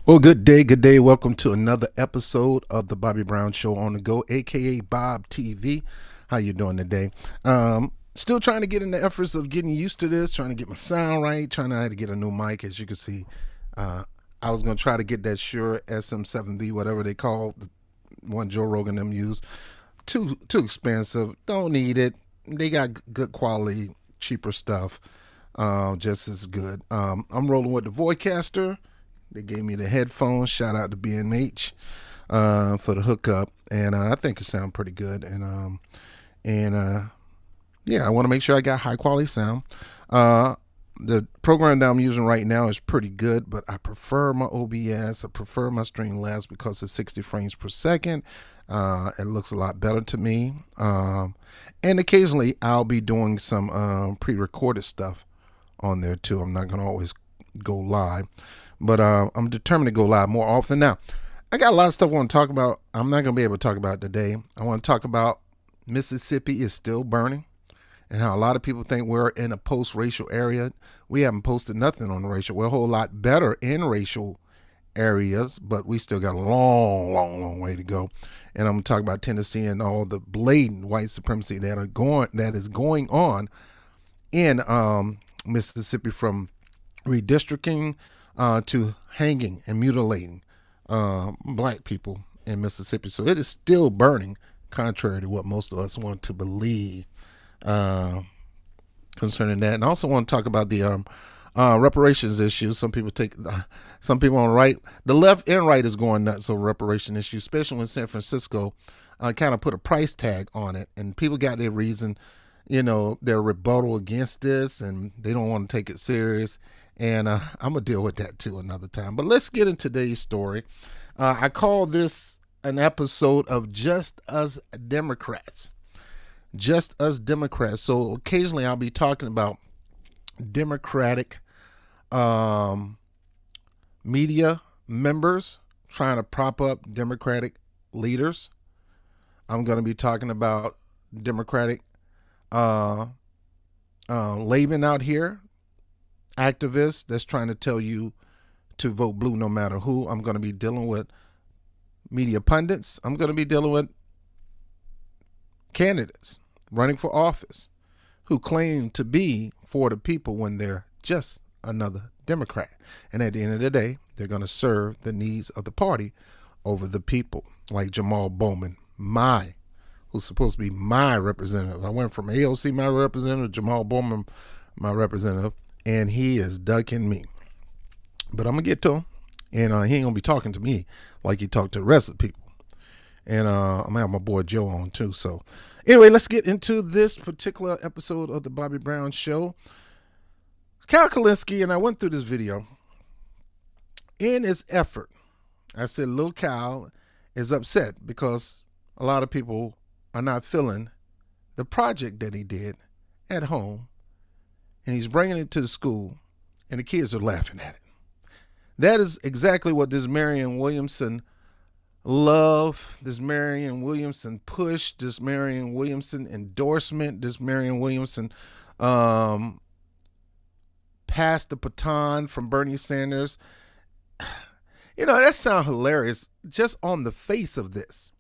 Well, good day, good day. Welcome to another episode of the Bobby Brown Show on the Go, aka Bob TV. How you doing today? Still trying to get in the efforts of getting used to this, trying to get my sound right, trying to get a new mic. As you can see, I was gonna try to get that Shure SM7B, whatever they call the one Joe Rogan them use. Too expensive. Don't need it. They got good quality, cheaper stuff. Just as good. I'm rolling with the Voicaster. They gave me the headphones. Shout out to B&H for the hookup, and I think it sounds pretty good. Yeah, I want to make sure I got high quality sound. The program that I'm using right now is pretty good, but I prefer my OBS. I prefer my Streamlabs because it's 60 frames per second. It looks a lot better to me. And occasionally I'll be doing some pre-recorded stuff on there too. I'm not going to always go live, but I'm determined to go live more often. Now, I got a lot of stuff I want to talk about. I'm not going to be able to talk about it today. I want to talk about Mississippi is still burning and how a lot of people think we're in a post-racial area. We haven't posted nothing on the racial. We're a whole lot better in racial areas, but we still got a long way to go. And I'm going to talk about Tennessee and all the blatant white supremacy that is going on in Mississippi, from redistricting to hanging and mutilating black people in Mississippi. So it is still burning, contrary to what most of us want to believe concerning that. And I also want to talk about the reparations issue. Some people on the right, the left and right, is going nuts over reparation issues, especially when San Francisco kind of put a price tag on it, and people got their reason, their rebuttal against this, and they don't want to take it serious. And I'm going to deal with that too another time. But let's get into today's story. I call this an episode of Just Us Democrats. Just Us Democrats. So occasionally I'll be talking about Democratic media members trying to prop up Democratic leaders. I'm going to be talking about Democratic Laban out here, activists that's trying to tell you to vote blue no matter who. I'm going to be dealing with media pundits. I'm going to be dealing with candidates running for office who claim to be for the people when they're just another Democrat. And at the end of the day, they're going to serve the needs of the party over the people, like Jamal Bowman, who's supposed to be my representative. I went from AOC, my representative, Jamal Bowman, my representative, and he is ducking me. But I'm going to get to him, and he ain't going to be talking to me like he talked to the rest of the people. And I'm going to have my boy Joe on too. So anyway, let's get into this particular episode of the Bobby Brown Show. Kulinski, and I went through this video. In his effort, I said Lil Cal is upset because a lot of people are not feeling the project that he did at home, and he's bringing it to the school, and the kids are laughing at it. That is exactly what this Marianne Williamson love, this Marianne Williamson push, this Marianne Williamson endorsement, this Marianne Williamson pass the baton from Bernie Sanders. That sounds hilarious just on the face of this.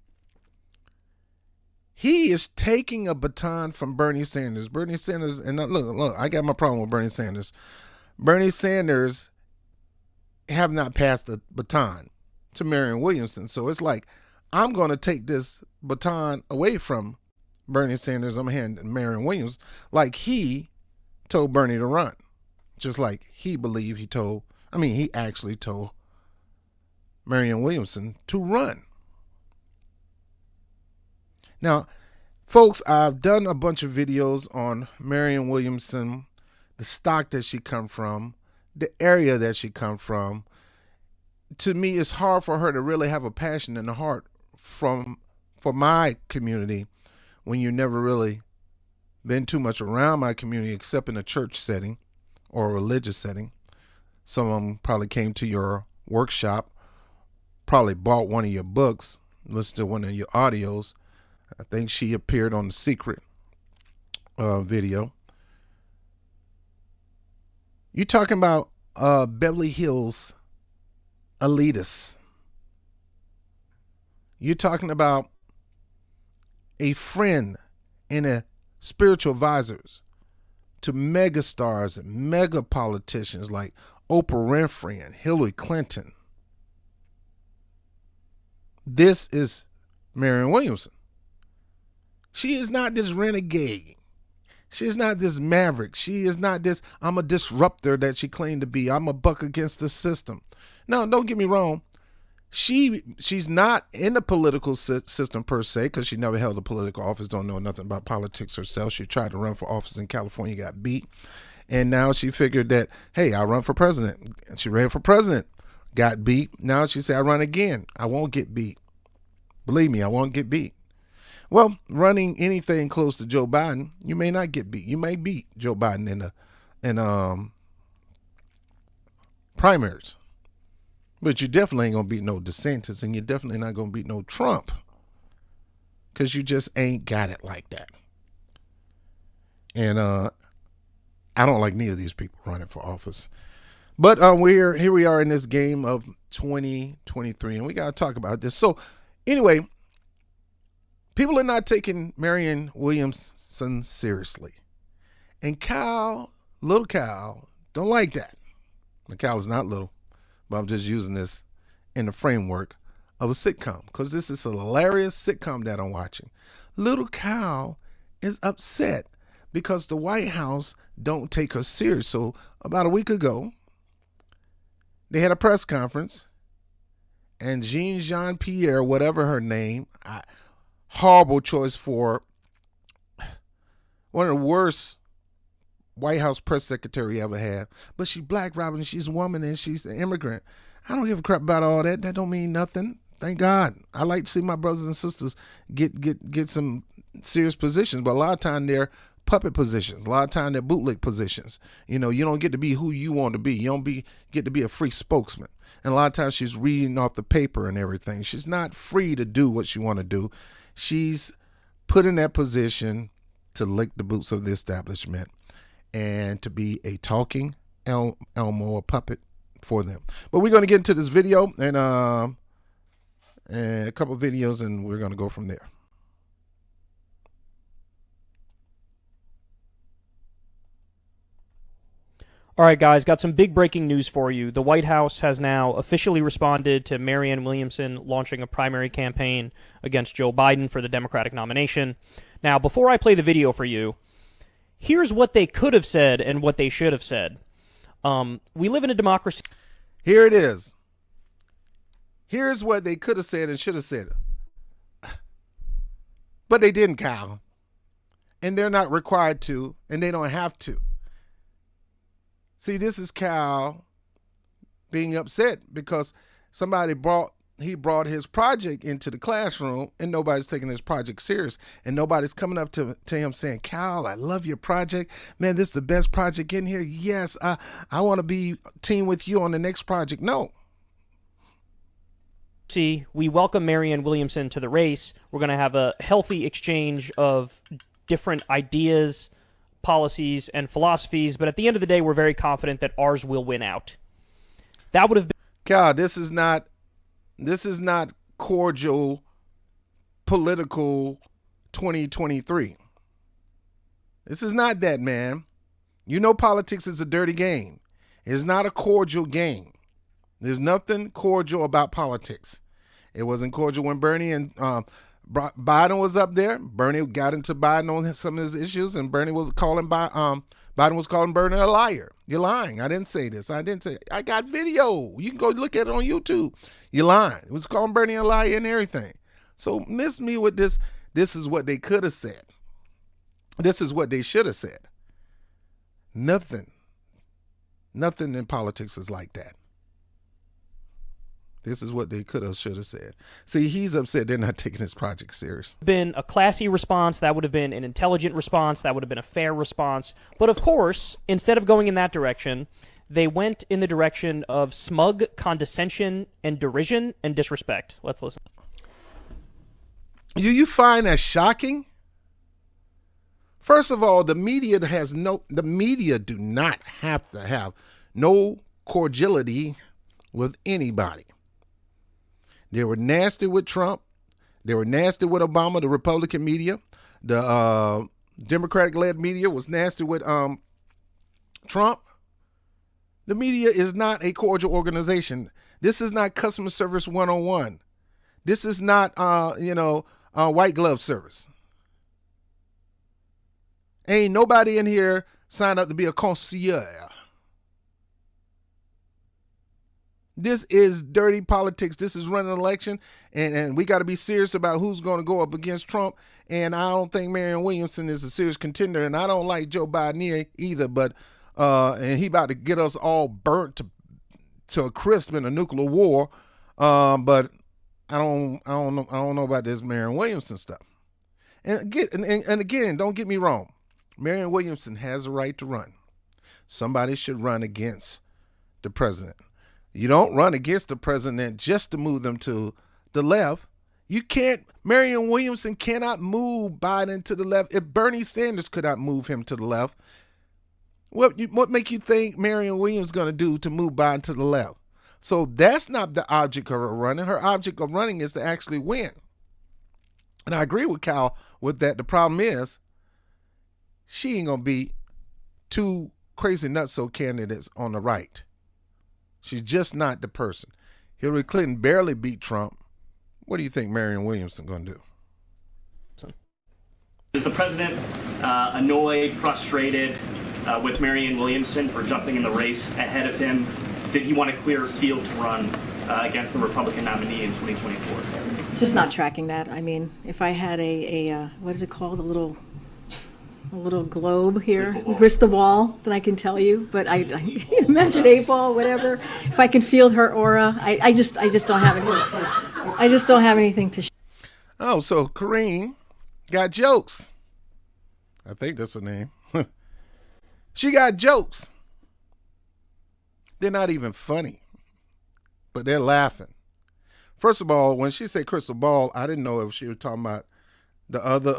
He is taking a baton from Bernie Sanders. Bernie Sanders, and look, I got my problem with Bernie Sanders. Bernie Sanders have not passed the baton to Marianne Williamson. So it's like, I'm going to take this baton away from Bernie Sanders. I'm handing Marianne Williams, like he told Bernie to run. Just like he actually told Marianne Williamson to run. Now, folks, I've done a bunch of videos on Marianne Williamson, the stock that she come from, the area that she come from. To me, it's hard for her to really have a passion in the heart for my community when you never really been too much around my community except in a church setting or a religious setting. Some of them probably came to your workshop, probably bought one of your books, listened to one of your audios. I think she appeared on The Secret video. You talking about Beverly Hills elitists. You're talking about a friend and a spiritual advisors to mega stars and mega politicians like Oprah Winfrey and Hillary Clinton. This is Marianne Williamson. She is not this renegade. She is not this maverick. She is not this, I'm a disruptor that she claimed to be. I'm a buck against the system. No, don't get me wrong. She's not in the political system per se, because she never held a political office, don't know nothing about politics herself. She tried to run for office in California, got beat. And now she figured that, hey, I'll run for president. And she ran for president, got beat. Now she said, I run again. I won't get beat. Believe me, I won't get beat. Well, running anything close to Joe Biden, you may not get beat. You may beat Joe Biden in primaries. But you definitely ain't going to beat no DeSantis, and you're definitely not going to beat no Trump, because you just ain't got it like that. And I don't like neither of these people running for office. But here we are in this game of 2023, and we got to talk about this. So anyway, people are not taking Marianne Williamson seriously. And little Cal, don't like that. The Cal is not little. But I'm just using this in the framework of a sitcom, because this is a hilarious sitcom that I'm watching. Little Cal is upset because the White House don't take her serious. So about a week ago, they had a press conference, and Jean-Pierre, whatever her name, horrible choice for one of the worst White House press secretary you ever had, but she black, Robin, she's a woman and she's an immigrant. I don't give a crap about all that. That don't mean nothing. Thank God. I like to see my brothers and sisters get some serious positions, but a lot of time they're puppet positions. A lot of time they're bootleg positions. You know, you don't get to be who you want to be. You don't get to be a free spokesman. And a lot of times she's reading off the paper and everything. She's not free to do what she want to do. She's put in that position to lick the boots of the establishment and to be a talking Elmo, a puppet for them. But we're going to get into this video and a couple of videos, and we're going to go from there. All right, guys, got some big breaking news for you. The White House has now officially responded to Marianne Williamson launching a primary campaign against Joe Biden for the Democratic nomination. Now, before I play the video for you, here's what they could have said and what they should have said. We live in a democracy. Here it is. Here's what they could have said and should have said. But they didn't, Kyle. And they're not required to, and they don't have to. See, this is Cal being upset because somebody brought his project into the classroom and nobody's taking his project serious, and nobody's coming up to him saying, Cal, I love your project. Man, this is the best project in here. Yes, I want to be team with you on the next project. No. See, we welcome Marianne Williamson to the race. We're going to have a healthy exchange of different ideas, policies, and philosophies, but at the end of the day, we're very confident that ours will win out. That would have been... Cal, this is not cordial political 2023. This is not that, man. You know politics is a dirty game. It's not a cordial game. There's nothing cordial about politics. It wasn't cordial when Bernie and Biden was up there. Bernie got into Biden on some of his issues, and Bernie was calling Biden was calling Bernie a liar. You're lying. I didn't say this. I didn't say it. I got video. You can go look at it on YouTube. You're lying. It was calling Bernie a liar and everything. So miss me with this. This is what they could have said. This is what they should have said. Nothing in politics is like that. This is what they could have, should have said. See, he's upset they're not taking his project serious. Been a classy response. That would have been an intelligent response. That would have been a fair response. But of course, instead of going in that direction, they went in the direction of smug condescension and derision and disrespect. Let's listen. Do you find that shocking? First of all, the media do not have to have no cordiality with anybody. They were nasty with Trump. They were nasty with Obama, the Republican media. The Democratic-led media was nasty with Trump. The media is not a cordial organization. This is not customer service 101. This is not, white glove service. Ain't nobody in here signed up to be a concierge. This is dirty politics. This is running an election, and we got to be serious about who's going to go up against Trump. And I don't think Marianne Williamson is a serious contender, and I don't like Joe Biden either. But and he about to get us all burnt to a crisp in a nuclear war. But I don't know about this Marianne Williamson stuff. And again, don't get me wrong. Marianne Williamson has a right to run. Somebody should run against the president. You don't run against the president just to move them to the left. You can't. Marianne Williamson cannot move Biden to the left. If Bernie Sanders could not move him to the left, what make you think Marianne Williamson is going to do to move Biden to the left? So that's not the object of her running. Her object of running is to actually win. And I agree with Kyle with that. The problem is she ain't going to beat two crazy nutso candidates on the right. She's just not the person. Hillary Clinton barely beat Trump. What do you think Marianne Williamson going to do? Is the president annoyed, frustrated with Marianne Williamson for jumping in the race ahead of him? Did he want a clear field to run against the Republican nominee in 2024? Just not tracking that. I mean, if I had a what is it called, a little globe here, crystal ball, then I can tell you. But I imagine 8-ball, whatever. If I can feel her aura, I just don't have anything. I just don't have anything to. Oh, so Kareem got jokes. I think that's her name. She got jokes. They're not even funny, but they're laughing. First of all, when she said crystal ball, I didn't know if she was talking about the other,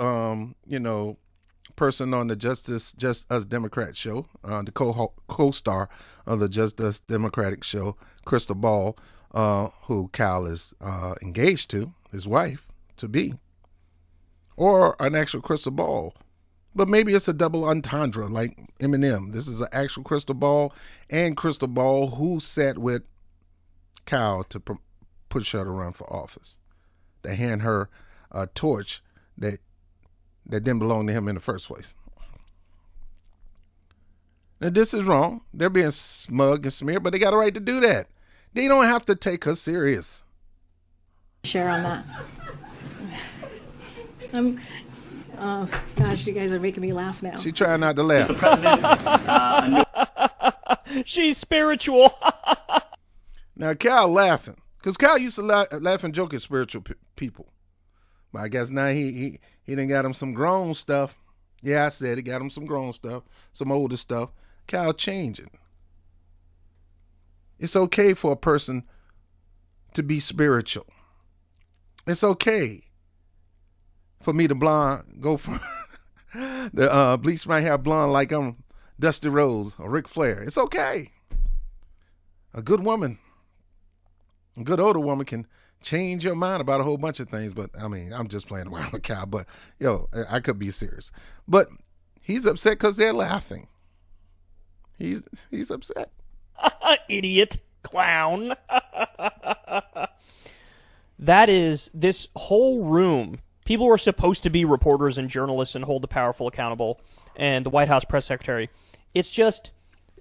person on the Just Us Democrat show, the co-star of the Just Us Democratic show, Crystal Ball, who Kyle is engaged to, his wife to be, or an actual crystal ball. But maybe it's a double entendre like Eminem. This is an actual crystal ball and crystal ball who sat with Kyle to push her to run for office. They hand her a torch that didn't belong to him in the first place. Now, this is wrong. They're being smug and smeared, but they got a right to do that. They don't have to take her serious. Share on that. Gosh, you guys are making me laugh now. She trying not to laugh. Is the president She's spiritual. Now, Kyle laughing. Because Kyle used to laugh and joke at spiritual people. But I guess now he done got him some grown stuff. Yeah, I said he got him some grown stuff, some older stuff. Kyle changing. It's okay for a person to be spiritual. It's okay for me to go from the bleach my hair blonde like I'm Dusty Rose or Ric Flair. It's okay. A good woman, a good older woman can change your mind about a whole bunch of things. But I mean, I'm just playing around with Kyle. But I could be serious. But he's upset because they're laughing. He's upset. Idiot. Clown. That is, this whole room, people who are supposed to be reporters and journalists and hold the powerful accountable, and the White House press secretary, it's just,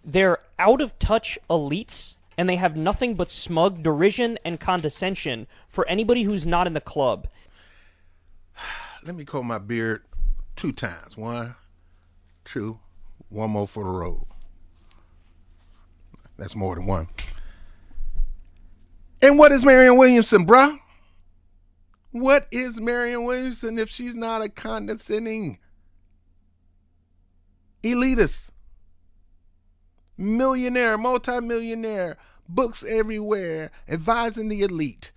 they're out-of-touch elites, and they have nothing but smug derision and condescension for anybody who's not in the club. Let me comb my beard 2 times. 1, 2, one more for the road. That's more than 1. And what is Marianne Williamson, bruh? What is Marianne Williamson if she's not a condescending elitist? Millionaire, multimillionaire, books everywhere, advising the elite,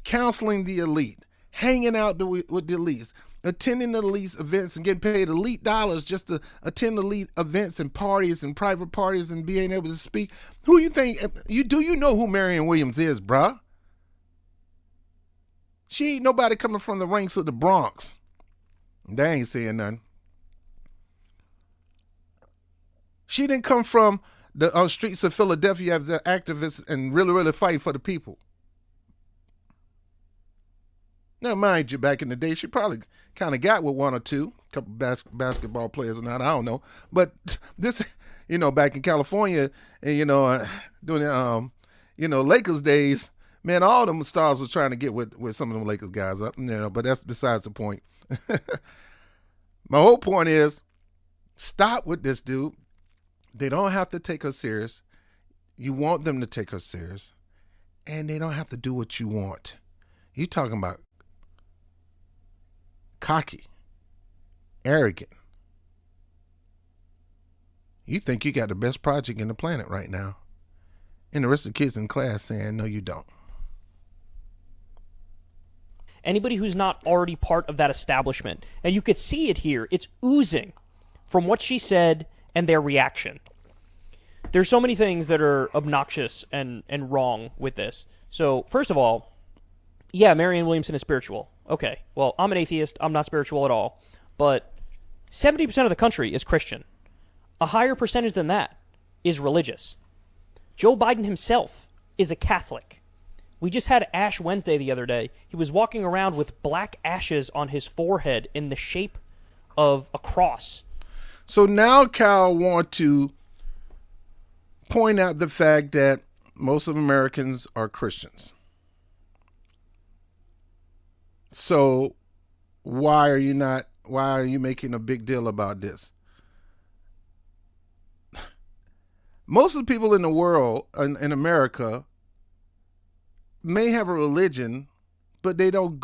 counseling the elite, hanging out with the elites, attending the elite events and getting paid elite dollars just to attend elite events and parties and private parties and being able to speak. Who you think, you know who Marianne Williams is, bruh? She ain't nobody coming from the ranks of the Bronx. They ain't saying nothing. She didn't come from the streets of Philadelphia as an activist and really fighting for the people. Now, mind you, back in the day, she probably kind of got with one or two, a couple basketball players or not, I don't know. But this, back in California, and, during, Lakers days, man, all them stars was trying to get with some of them Lakers guys up, but that's besides the point. My whole point is, stop with this dude. They don't have to take her serious. You want them to take her serious. And they don't have to do what you want. You talking about cocky, arrogant. You think you got the best project in the planet right now. And the rest of the kids in class saying, no, you don't. Anybody who's not already part of that establishment, and you could see it here, it's oozing from what she said and their reaction. There's so many things that are obnoxious and wrong with this. So, first of all, yeah, Marianne Williamson is spiritual. Okay, well, I'm an atheist. I'm not spiritual at all. But 70% of the country is Christian. A higher percentage than that is religious. Joe Biden himself is a Catholic. We just had Ash Wednesday the other day. He was walking around with black ashes on his forehead in the shape of a cross. So now Cal want to point out the fact that most of Americans are Christians. So why are you making a big deal about this? Most of the people in the world, in America, may have a religion, but they don't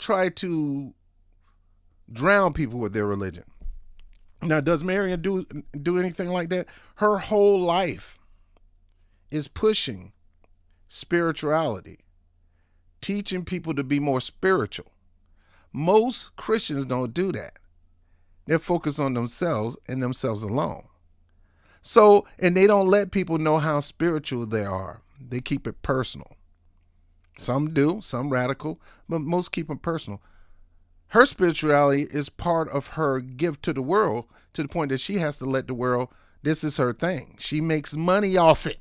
try to drown people with their religion. Now, does Marianne do anything like that? Her whole life is pushing spirituality, teaching people to be more spiritual. Most Christians don't do that. They're focused on themselves and themselves alone. So, and they don't let people know how spiritual they are. They keep it personal. Some do, some radical, but most keep it personal. Her spirituality is part of her gift to the world, to the point that she has to let the world, this is her thing. She makes money off it.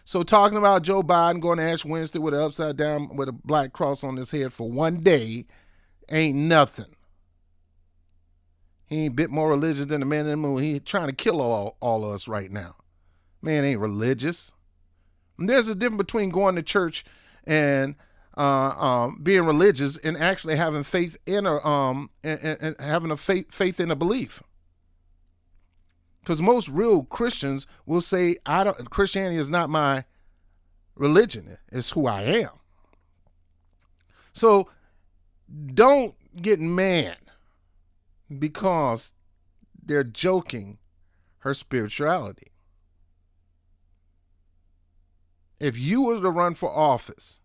So talking about Joe Biden going to Ash Wednesday with an upside down, with a black cross on his head for one day ain't nothing. He ain't a bit more religious than the man in the moon. He trying to kill all of us right now. Man ain't religious. And there's a difference between going to church and being religious and actually having faith in and having a faith in a belief. Because most real Christians will say, Christianity is not my religion. It's who I am. So don't get mad because they're joking her spirituality. If you were to run for office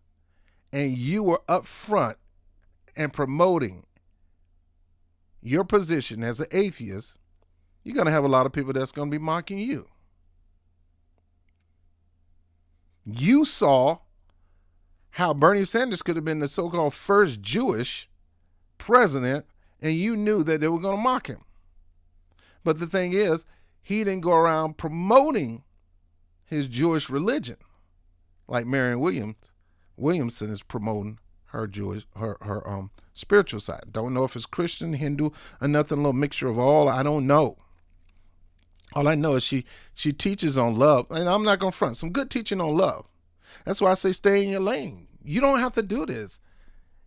and you were up front and promoting your position as an atheist, you're going to have a lot of people that's going to be mocking you. You saw how Bernie Sanders could have been the so-called first Jewish president, and you knew that they were going to mock him. But the thing is, he didn't go around promoting his Jewish religion like Marianne Williamson is promoting her her spiritual side. Don't know if it's Christian, Hindu, or nothing, a little mixture of all. I don't know. All I know is she teaches on love, and I'm not going to front. Some good teaching on love. That's why I say stay in your lane. You don't have to do this.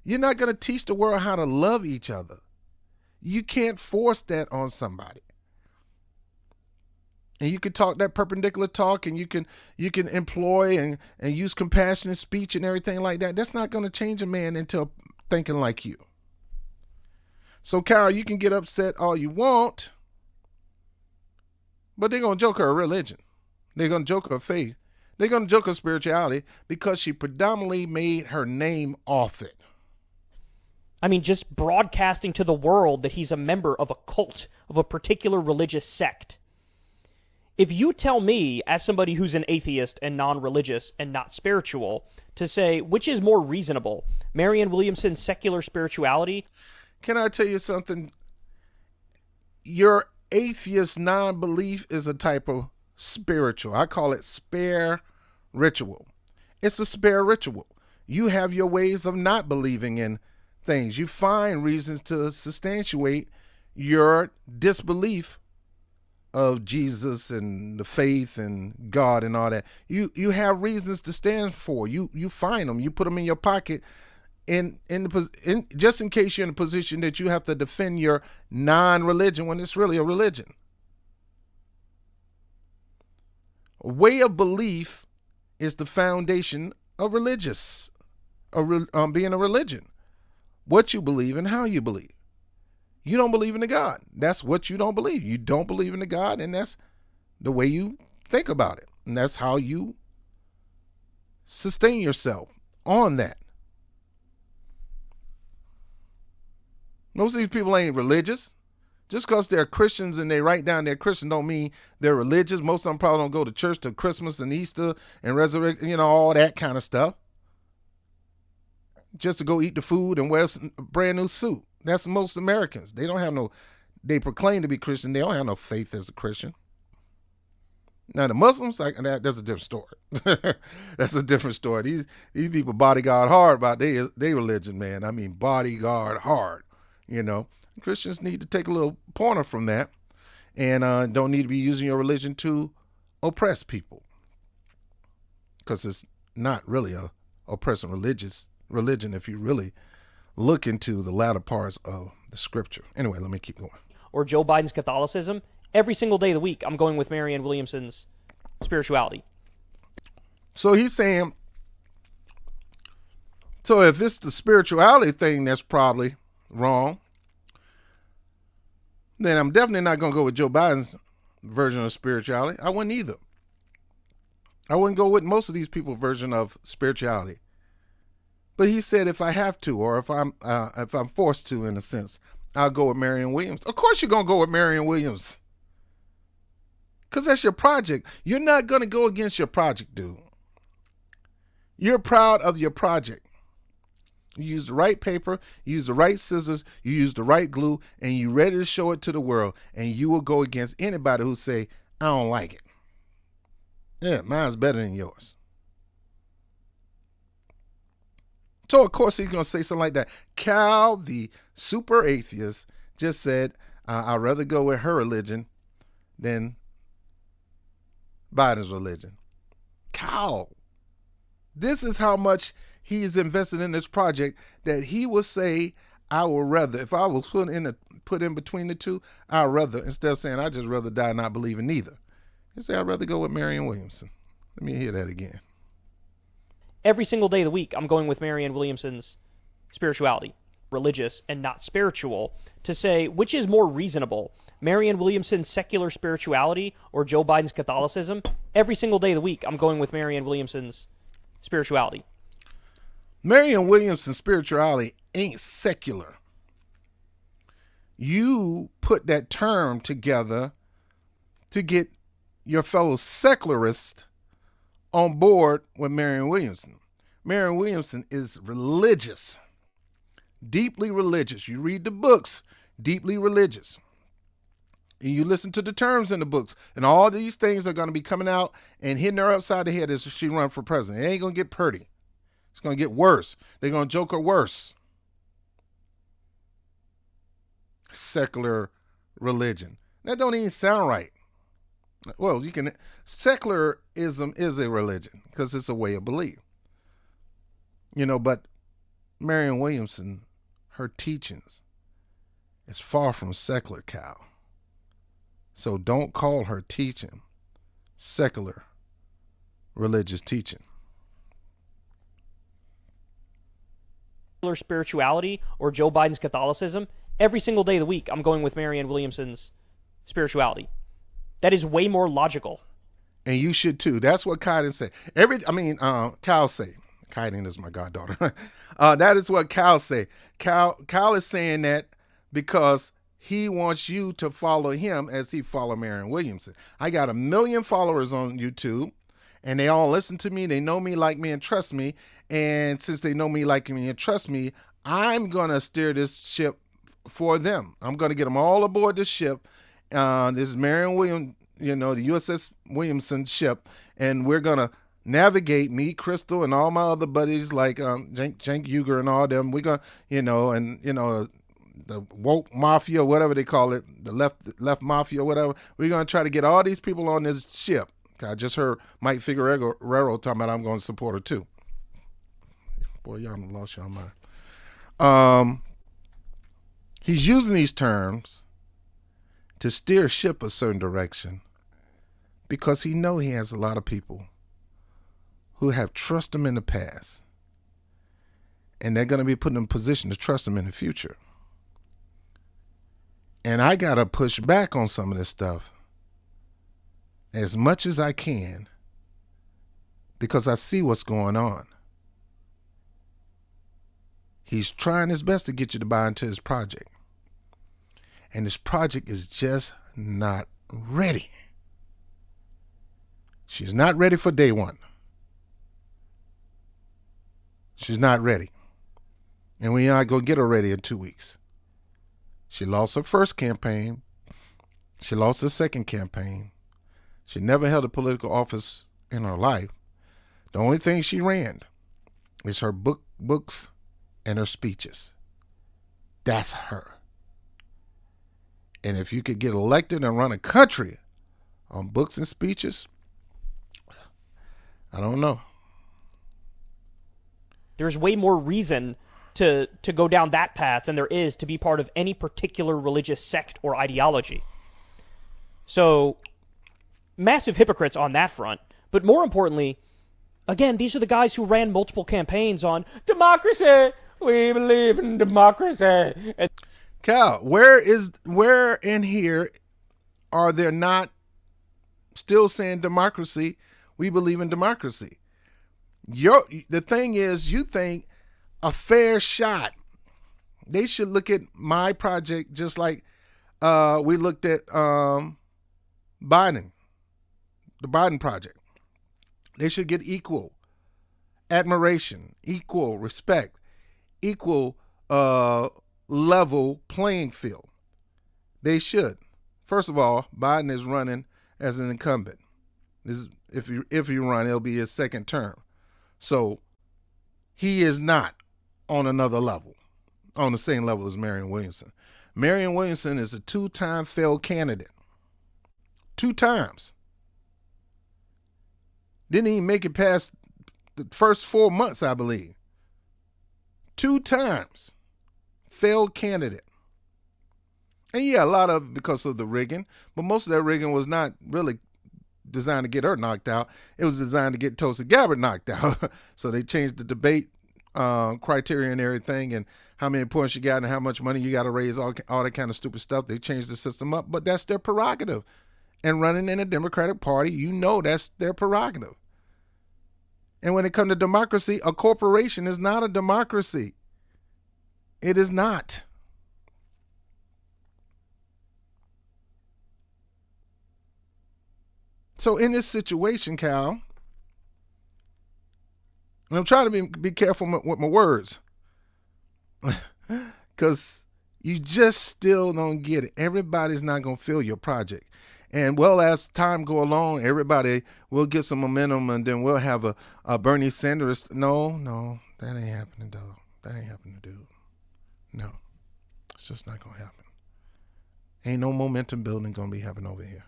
You're not going to teach the world how to love each other. You can't force that on somebody. And you can talk that perpendicular talk, and you can employ and use compassionate speech and everything like that. That's not going to change a man into thinking like you. So, Kyle, you can get upset all you want, but they're going to joke her religion. They're going to joke her faith. They're going to joke her spirituality because she predominantly made her name off it. I mean, just broadcasting to the world that he's a member of a cult, of a particular religious sect. If you tell me, as somebody who's an atheist and non-religious and not spiritual, to say which is more reasonable, Marianne Williamson's secular spirituality. Can I tell you something? Your atheist non-belief is a type of spiritual. I call it spare ritual. It's a spare ritual. You have your ways of not believing in things. You find reasons to substantiate your disbelief of Jesus and the faith and God and all that. You have reasons to stand for. You find them. You put them in your pocket in just in case you're in a position that you have to defend your non-religion when it's really a religion. A way of belief is the foundation of being a religion. What you believe and how you believe. You don't believe in the God. That's what you don't believe. You don't believe in the God, and that's the way you think about it. And that's how you sustain yourself on that. Most of these people ain't religious. Just because they're Christians and they write down they're Christian don't mean they're religious. Most of them probably don't go to church to Christmas and Easter and resurrection, all that kind of stuff. Just to go eat the food and wear a brand new suit. That's most Americans. They proclaim to be Christian. They don't have no faith as a Christian. Now the Muslims, that's a different story. That's a different story. These people bodyguard hard about their religion, man. I mean, bodyguard hard, Christians need to take a little pointer from that and don't need to be using your religion to oppress people. Because it's not really a oppressing religion if you really look into the latter parts of the scripture. Anyway, let me keep going. Or Joe Biden's Catholicism. Every single day of the week, I'm going with Marianne Williamson's spirituality. So he's saying, so if it's the spirituality thing that's probably wrong, then I'm definitely not going to go with Joe Biden's version of spirituality. I wouldn't either. I wouldn't go with most of these people's version of spirituality. But he said if I have to, or if I'm forced to, in a sense, I'll go with Marianne Williams. Of course you're going to go with Marianne Williams. Because that's your project. You're not going to go against your project, dude. You're proud of your project. You use the right paper, you use the right scissors, you use the right glue, and you're ready to show it to the world. And you will go against anybody who say, I don't like it. Yeah, mine's better than yours. So, of course, he's going to say something like that. Cal, the super atheist, just said, I'd rather go with her religion than Biden's religion. Cal, this is how much he is invested in this project that he will say, I would rather, if I was put in between the two, I'd rather, instead of saying, I'd just rather die not believing neither. He say, I'd rather go with Marianne Williamson. Let me hear that again. Every single day of the week, I'm going with Marianne Williamson's spirituality, religious and not spiritual, to say which is more reasonable, Marianne Williamson's secular spirituality or Joe Biden's Catholicism. Every single day of the week, I'm going with Marianne Williamson's spirituality. Marianne Williamson's spirituality ain't secular. You put that term together to get your fellow secularists on board with Marianne Williamson. Marianne Williamson is religious, deeply religious. You read the books, deeply religious. And you listen to the terms in the books, and all these things are going to be coming out and hitting her upside the head as she runs for president. It ain't going to get pretty. It's going to get worse. They're going to joke her worse. Secular religion. That don't even sound right. Well, secularism is a religion because it's a way of belief. But Marianne Williamson, her teachings is far from secular, Cal. So don't call her teaching secular religious teaching. Spirituality or Joe Biden's Catholicism. Every single day of the week, I'm going with Marianne Williamson's spirituality. That is way more logical. And you should too. That's what Kyle say. Kyle say. Kylie is my goddaughter. That is what Cal say. Cal is saying that because he wants you to follow him as he followed Marianne Williamson. I got 1 million followers on YouTube, and they all listen to me. They know me, like me, and trust me. And since they know me, like me, and trust me, I'm going to steer this ship for them. I'm going to get them all aboard this ship. This is Marianne Williams, the USS Williamson ship, and we're going to navigate, me, Crystal, and all my other buddies like Cenk Uygur and all them. We're going to, the woke mafia, whatever they call it, the left mafia, whatever. We're going to try to get all these people on this ship. I just heard Mike Figueroa talking about I'm going to support her too. Boy, y'all done lost y'all mind. He's using these terms to steer ship a certain direction because he know he has a lot of people who have trusted him in the past, and they're going to be put in a position to trust him in the future. And I got to push back on some of this stuff as much as I can because I see what's going on. He's trying his best to get you to buy into his project. And this project is just not ready. She's not ready for day one. She's not ready. And we're not going to get her ready in 2 weeks. She lost her first campaign. She lost her second campaign. She never held a political office in her life. The only thing she ran is her books and her speeches. That's her. And if you could get elected and run a country on books and speeches, I don't know. There's way more reason to go down that path than there is to be part of any particular religious sect or ideology. So, massive hypocrites on that front. But more importantly, again, these are the guys who ran multiple campaigns on democracy. We believe in democracy. And Cal, where in here are there not still saying democracy? We believe in democracy. The thing is, you think a fair shot. They should look at my project just like we looked at Biden, the Biden project. They should get equal admiration, equal respect, equal level playing field. They should. First of all, Biden is running as an incumbent. If you run, it'll be his second term. So he is not on another level, on the same level as Marianne Williamson. Marianne Williamson is a 2-time failed candidate. 2 times. Didn't even make it past the first 4 months, I believe. 2 times. Failed candidate. And yeah, a lot of it because of the rigging, but most of that rigging was not really designed to get her knocked out. It was designed to get Tulsi Gabbard knocked out. So they changed the debate criteria and everything, and how many points you got and how much money you got to raise, all that kind of stupid stuff. They changed the system up, but that's their prerogative. And running in a Democratic Party, that's their prerogative. And when it comes to democracy, a corporation is not a democracy. It is not. So in this situation, Cal, and I'm trying to be careful with my words, because you just still don't get it. Everybody's not going to feel your project. And well, as time go along, everybody will get some momentum, and then we'll have a Bernie Sanders. No, that ain't happening, dog. That ain't happening, dude. No, it's just not going to happen. Ain't no momentum building going to be happening over here.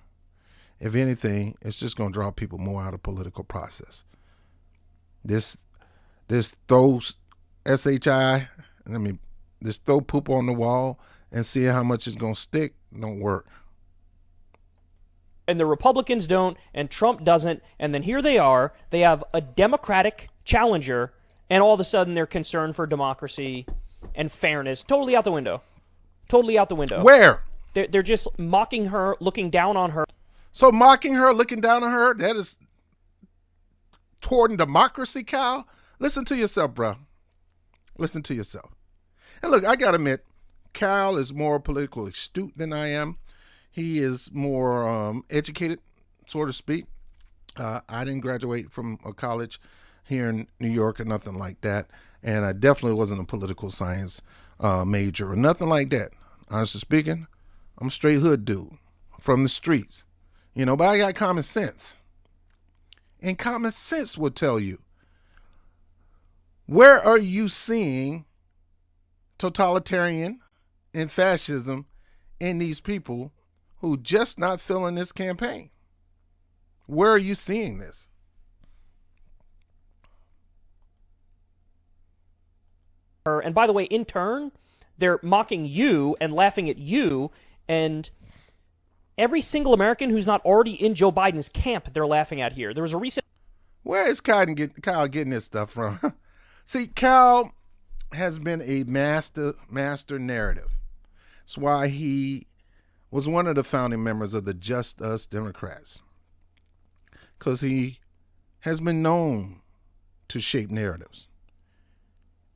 If anything, it's just going to draw people more out of political process. This throws SHI, this throw poop on the wall and see how much it's going to stick, don't work. And the Republicans don't, and Trump doesn't, and then here they are. They have a Democratic challenger, and all of a sudden they're concerned for democracy and fairness. Totally out the window. Totally out the window. Where? They're just mocking her, looking down on her. So mocking her, looking down on her, that is toward democracy, Cal? Listen to yourself, bro. Listen to yourself. And look, I got to admit, Cal is more politically astute than I am. He is more educated, so to speak. I didn't graduate from a college here in New York or nothing like that. And I definitely wasn't a political science major or nothing like that. Honestly speaking, I'm a straight hood dude from the streets. But I got common sense. And common sense will tell you, where are you seeing totalitarian and fascism in these people who just not feeling this campaign? Where are you seeing this? And by the way, in turn, they're mocking you and laughing at you, and every single American who's not already in Joe Biden's camp, they're laughing at here. There was a recent... Where is Kyle getting this stuff from? See, Cal has been a master narrative. That's why he was one of the founding members of the Just Us Democrats, because he has been known to shape narratives.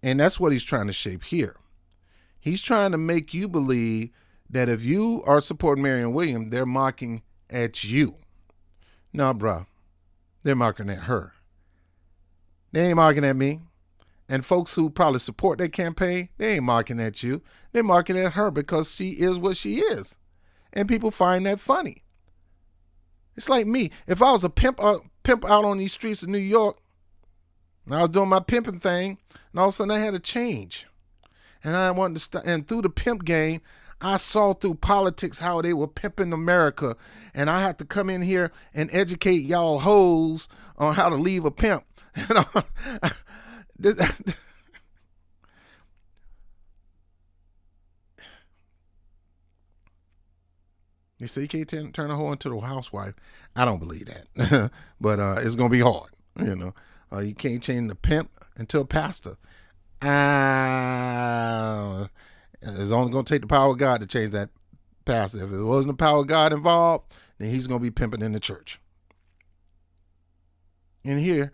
And that's what he's trying to shape here. He's trying to make you believe that if you are supporting Marianne Williams, they're mocking at you. No, bro. They're mocking at her. They ain't mocking at me. And folks who probably support that campaign, they ain't mocking at you. They're mocking at her because she is what she is. And people find that funny. It's like me. If I was a pimp out on these streets of New York, and I was doing my pimping thing, and all of a sudden I had a change. And I wanted to start, and through the pimp game, I saw through politics how they were pimping America. And I had to come in here and educate y'all hoes on how to leave a pimp. You say you can't turn a hoe into a housewife. I don't believe that. But it's going to be hard. You can't change the pimp into a pastor. It's only going to take the power of God to change that pastor. If it wasn't the power of God involved, then he's going to be pimping in the church. And here,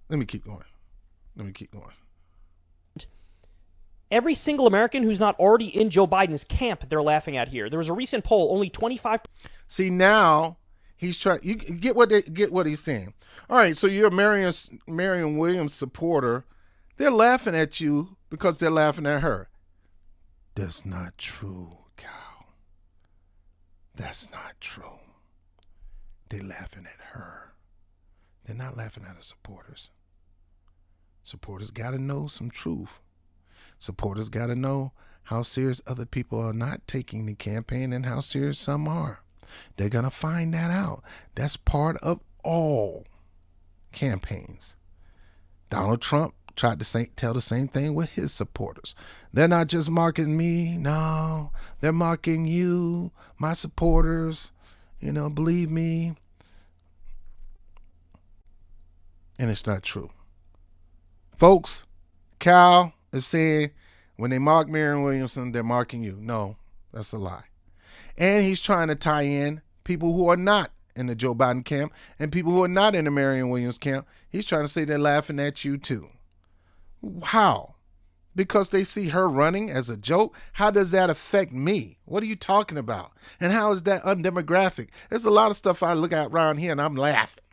let me keep going. Every single American who's not already in Joe Biden's camp, they're laughing at here. There was a recent poll, only 25%. See, now he's trying. You get what he's saying. All right, so you're a Marianne Williams supporter. They're laughing at you because they're laughing at her. That's not true, Cal. That's not true. They're laughing at her. They're not laughing at her supporters. Supporters got to know some truth. Supporters got to know how serious other people are not taking the campaign and how serious some are. They're going to find that out. That's part of all campaigns. Donald Trump tried to tell the same thing with his supporters. They're not just mocking me. No, they're mocking you, my supporters. Believe me. And it's not true. Folks, Cal is saying when they mock Marianne Williamson, they're mocking you. No, that's a lie. And he's trying to tie in people who are not in the Joe Biden camp and people who are not in the Marianne Williams camp. He's trying to say they're laughing at you too. How? Because they see her running as a joke? How does that affect me? What are you talking about? And how is that undemographic? There's a lot of stuff I look at around here and I'm laughing.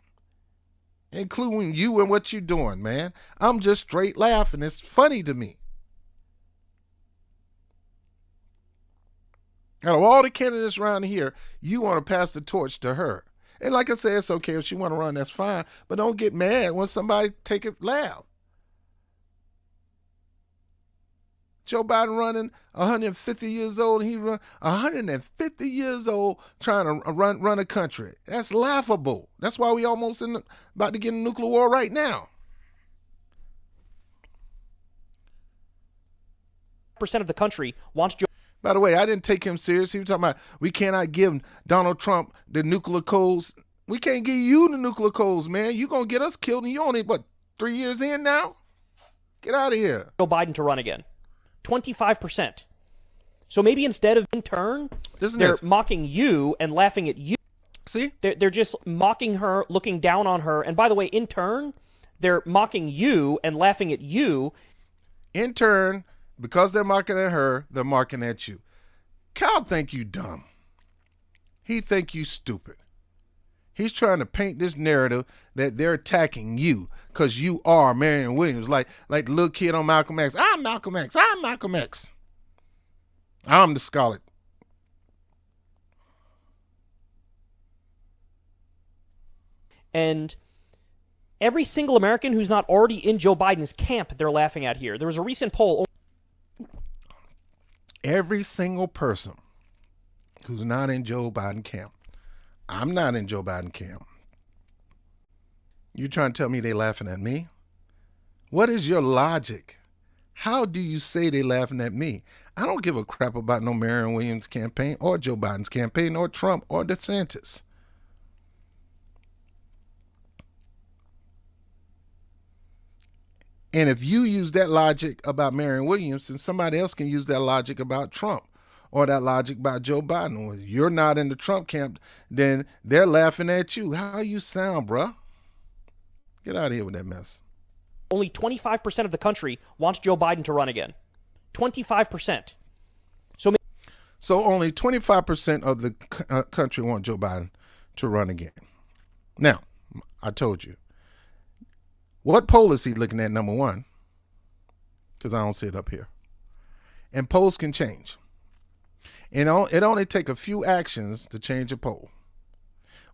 Including you and what you're doing, man. I'm just straight laughing. It's funny to me. Out of all the candidates around here, you want to pass the torch to her. And like I said, it's okay if she want to run, that's fine. But don't get mad when somebody take it loud. Joe Biden running 150 years old. He run 150 years old trying to run a country. That's laughable. That's why we almost about to get in a nuclear war right now. Percent of the country wants Joe. By the way, I didn't take him serious. He was talking about we cannot give Donald Trump the nuclear codes. We can't give you the nuclear codes, man. You gonna get us killed, and you only 3 years in now? Get out of here. Joe Biden to run again. 25%. So maybe instead of in turn, they're mocking you and laughing at you. See? They're just mocking her, looking down on her. And by the way, in turn, they're mocking you and laughing at you. In turn, because they're mocking at her, they're mocking at you. Kyle think you dumb. He think you stupid. He's trying to paint this narrative that they're attacking you because you are Marianne Williams, like the little kid on Malcolm X. I'm Malcolm X. I'm Malcolm X. I'm the Scarlet. And every single American who's not already in Joe Biden's camp, they're laughing at here. There was a recent poll. Every single person who's not in Joe Biden camp. I'm not in Joe Biden camp. You trying to tell me they laughing at me? What is your logic? How do you say they laughing at me? I don't give a crap about no Marianne Williams campaign or Joe Biden's campaign or Trump or DeSantis. And if you use that logic about Marianne Williams, then somebody else can use that logic about Trump or that logic about Joe Biden. When you're not in the Trump camp, then they're laughing at you. How you sound, bruh? Get out of here with that mess. Only 25% of the country wants Joe Biden to run again. 25%. So only 25% of the country want Joe Biden to run again. Now, I told you. What poll is he looking at, number one? Because I don't see it up here. And polls can change. It only take a few actions to change a poll.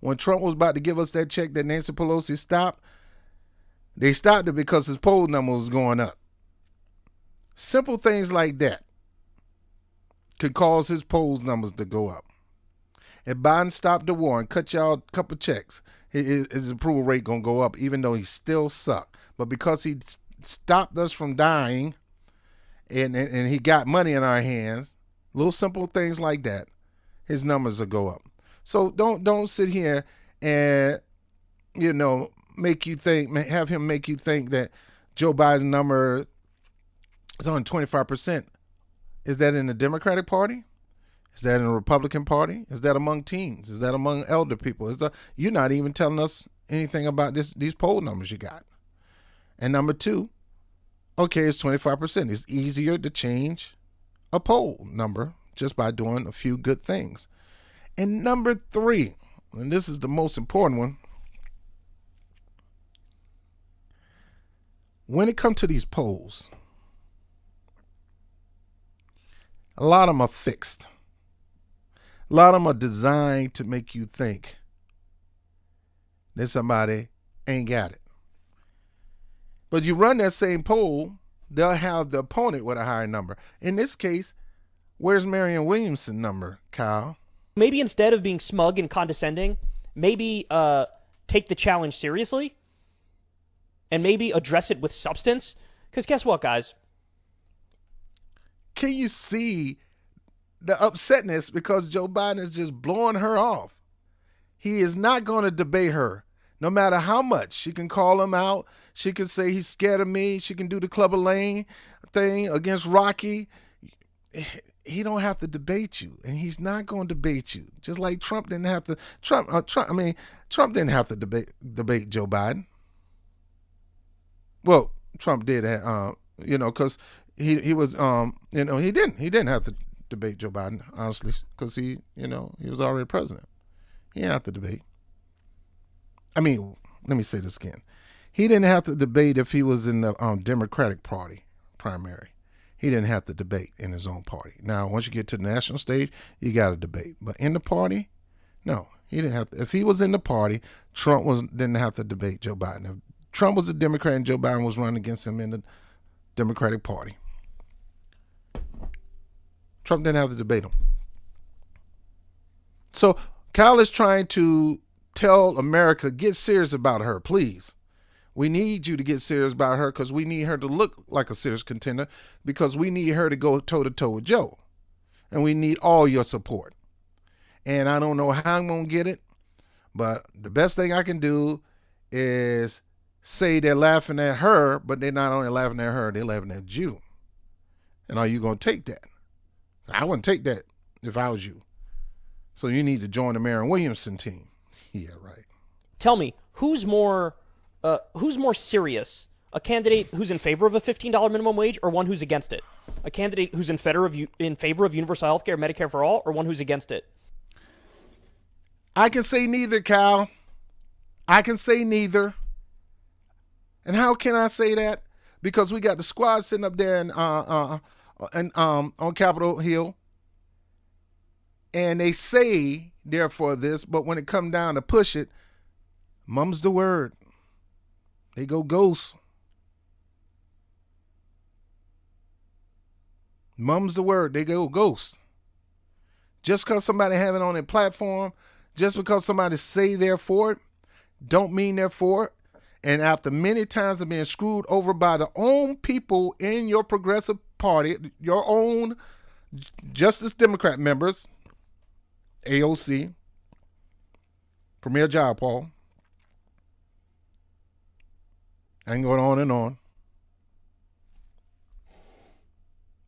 When Trump was about to give us that check that Nancy Pelosi stopped, they stopped it because his poll number was going up. Simple things like that could cause his poll numbers to go up. If Biden stopped the war and cut y'all a couple checks, his approval rate going to go up, even though he still sucked. But because he stopped us from dying and he got money in our hands, little simple things like that, his numbers will go up. So don't sit here and, have him make you think that Joe Biden's number is on 25%. Is that in the Democratic Party? Is that in the Republican Party? Is that among teens? Is that among elder people? You're not even telling us anything about these poll numbers you got. And number two, okay, it's 25%. It's easier to change a poll number just by doing a few good things. And number three, and this is the most important one, when it comes to these polls, a lot of them are fixed. A lot of them are designed to make you think that somebody ain't got it. But you run that same poll, they'll have the opponent with a higher number. In this case, where's Marianne Williamson's number, Kyle? Maybe instead of being smug and condescending, maybe take the challenge seriously and maybe address it with substance. Because guess what, guys? Can you see the upsetness because Joe Biden is just blowing her off? He is not going to debate her, no matter how much. She can call him out. She can say he's scared of me. She can do the Clubber Lane thing against Rocky. He don't have to debate you, and he's not going to debate you. Just like Trump didn't have to. Trump didn't have to debate Joe Biden. Well, Trump did, because he was, he didn't have to debate Joe Biden, honestly, because he was already president. He didn't have to debate. I mean, let me say this again. He didn't have to debate if he was in the Democratic Party primary. He didn't have to debate in his own party. Now, once you get to the national stage, you got to debate. But in the party, no, he didn't have to. If he was in the party, Trump didn't have to debate Joe Biden. If Trump was a Democrat and Joe Biden was running against him in the Democratic Party, Trump didn't have to debate him. So Kyle is trying to tell America, get serious about her, please. We need you to get serious about her because we need her to look like a serious contender because we need her to go toe-to-toe with Joe. And we need all your support. And I don't know how I'm going to get it, but the best thing I can do is say they're laughing at her, but they're not only laughing at her, they're laughing at you. And are you going to take that? I wouldn't take that if I was you. So you need to join the Marianne Williamson team. Yeah, right. Tell me, who's more serious? A candidate who's in favor of a $15 minimum wage, or one who's against it? A candidate who's in favor of universal health care, Medicare for all, or one who's against it? I can say neither, Cal. I can say neither. And how can I say that? Because we got the squad sitting up there on Capitol Hill, and they say they're for this, but when it come down to push it, mum's the word. They go ghost. Mum's the word. They go ghost. Just because somebody have it on their platform, just because somebody say they're for it, don't mean they're for it. And after many times of being screwed over by the own people in your progressive party, your own Justice Democrat members, AOC, Premier Jayapal, and going on and on.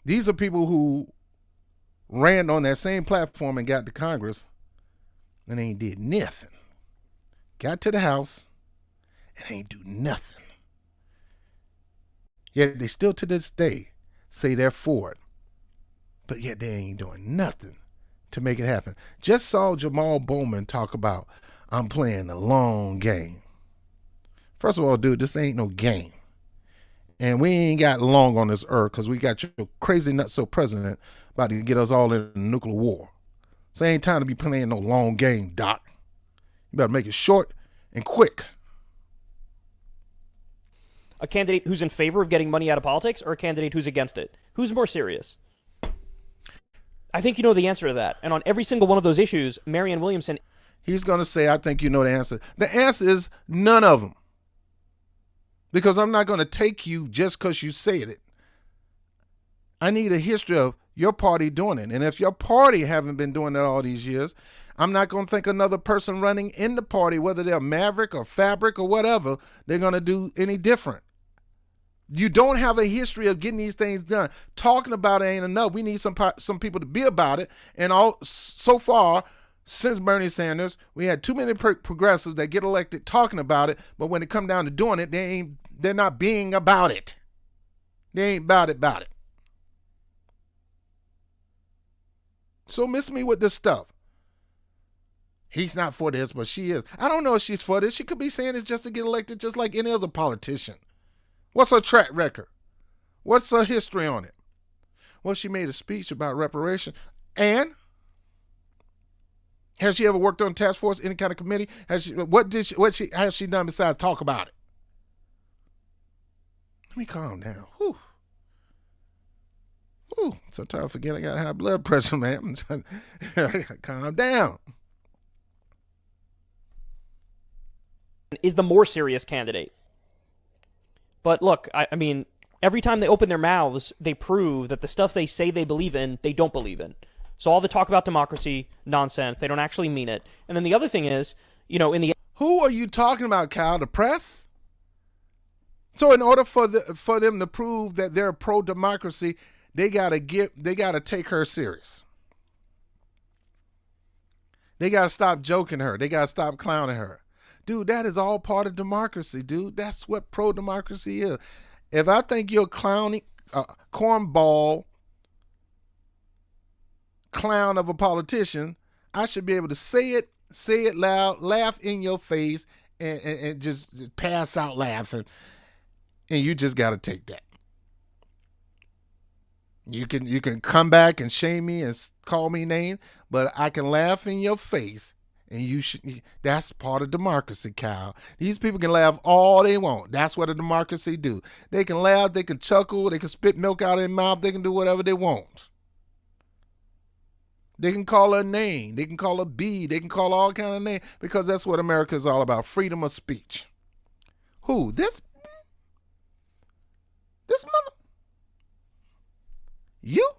These are people who ran on that same platform and got to Congress and ain't did nothing. Got to the House and ain't do nothing. Yet they still to this day say they're for it. But yet they ain't doing nothing to make it happen. Just saw Jamal Bowman talk about, I'm playing the long game. First of all, dude, this ain't no game. And we ain't got long on this earth because we got your crazy nutso president about to get us all in a nuclear war. So ain't time to be playing no long game, Doc. You better make it short and quick. A candidate who's in favor of getting money out of politics, or a candidate who's against it? Who's more serious? I think you know the answer to that. And on every single one of those issues, Marianne Williamson... He's going to say, I think you know the answer. The answer is none of them. Because I'm not going to take you just because you said it. I need a history of your party doing it. And if your party haven't been doing it all these years, I'm not going to think another person running in the party, whether they're Maverick or Fabric or whatever, they're going to do any different. You don't have a history of getting these things done. Talking about it ain't enough. We need some people to be about it. And so far, since Bernie Sanders, we had too many progressives that get elected talking about it, but when it come down to doing it, they're not being about it. They ain't about it. So miss me with this stuff. He's not for this, but she is. I don't know if she's for this. She could be saying it's just to get elected just like any other politician. What's her track record? What's her history on it? Well, she made a speech about reparation. And has she ever worked on a task force, any kind of committee? Has she done besides talk about it? Let me calm down. Whew. Sometimes I forget I got high blood pressure, man. Calm down. Is the more serious candidate. But look, I mean, every time they open their mouths, they prove that the stuff they say they believe in, they don't believe in. So all the talk about democracy, nonsense. They don't actually mean it. And then the other thing is, in the... Who are you talking about, Kyle? The press? So in order for them to prove that they're pro-democracy, they gotta take her serious. They gotta stop joking her. They gotta stop clowning her. Dude, that is all part of democracy, dude. That's what pro-democracy is. If I think you're a clowny, cornball clown of a politician, I should be able to say it loud, laugh in your face, and just pass out laughing. And you just got to take that. You can come back and shame me and call me names, but I can laugh in your face. And that's part of democracy, Kyle. These people can laugh all they want. That's what a democracy do. They can laugh, they can chuckle, they can spit milk out of their mouth, they can do whatever they want. They can call her a name, they can call her B, they can call all kind of names, because that's what America is all about, freedom of speech. Who? This mother? You?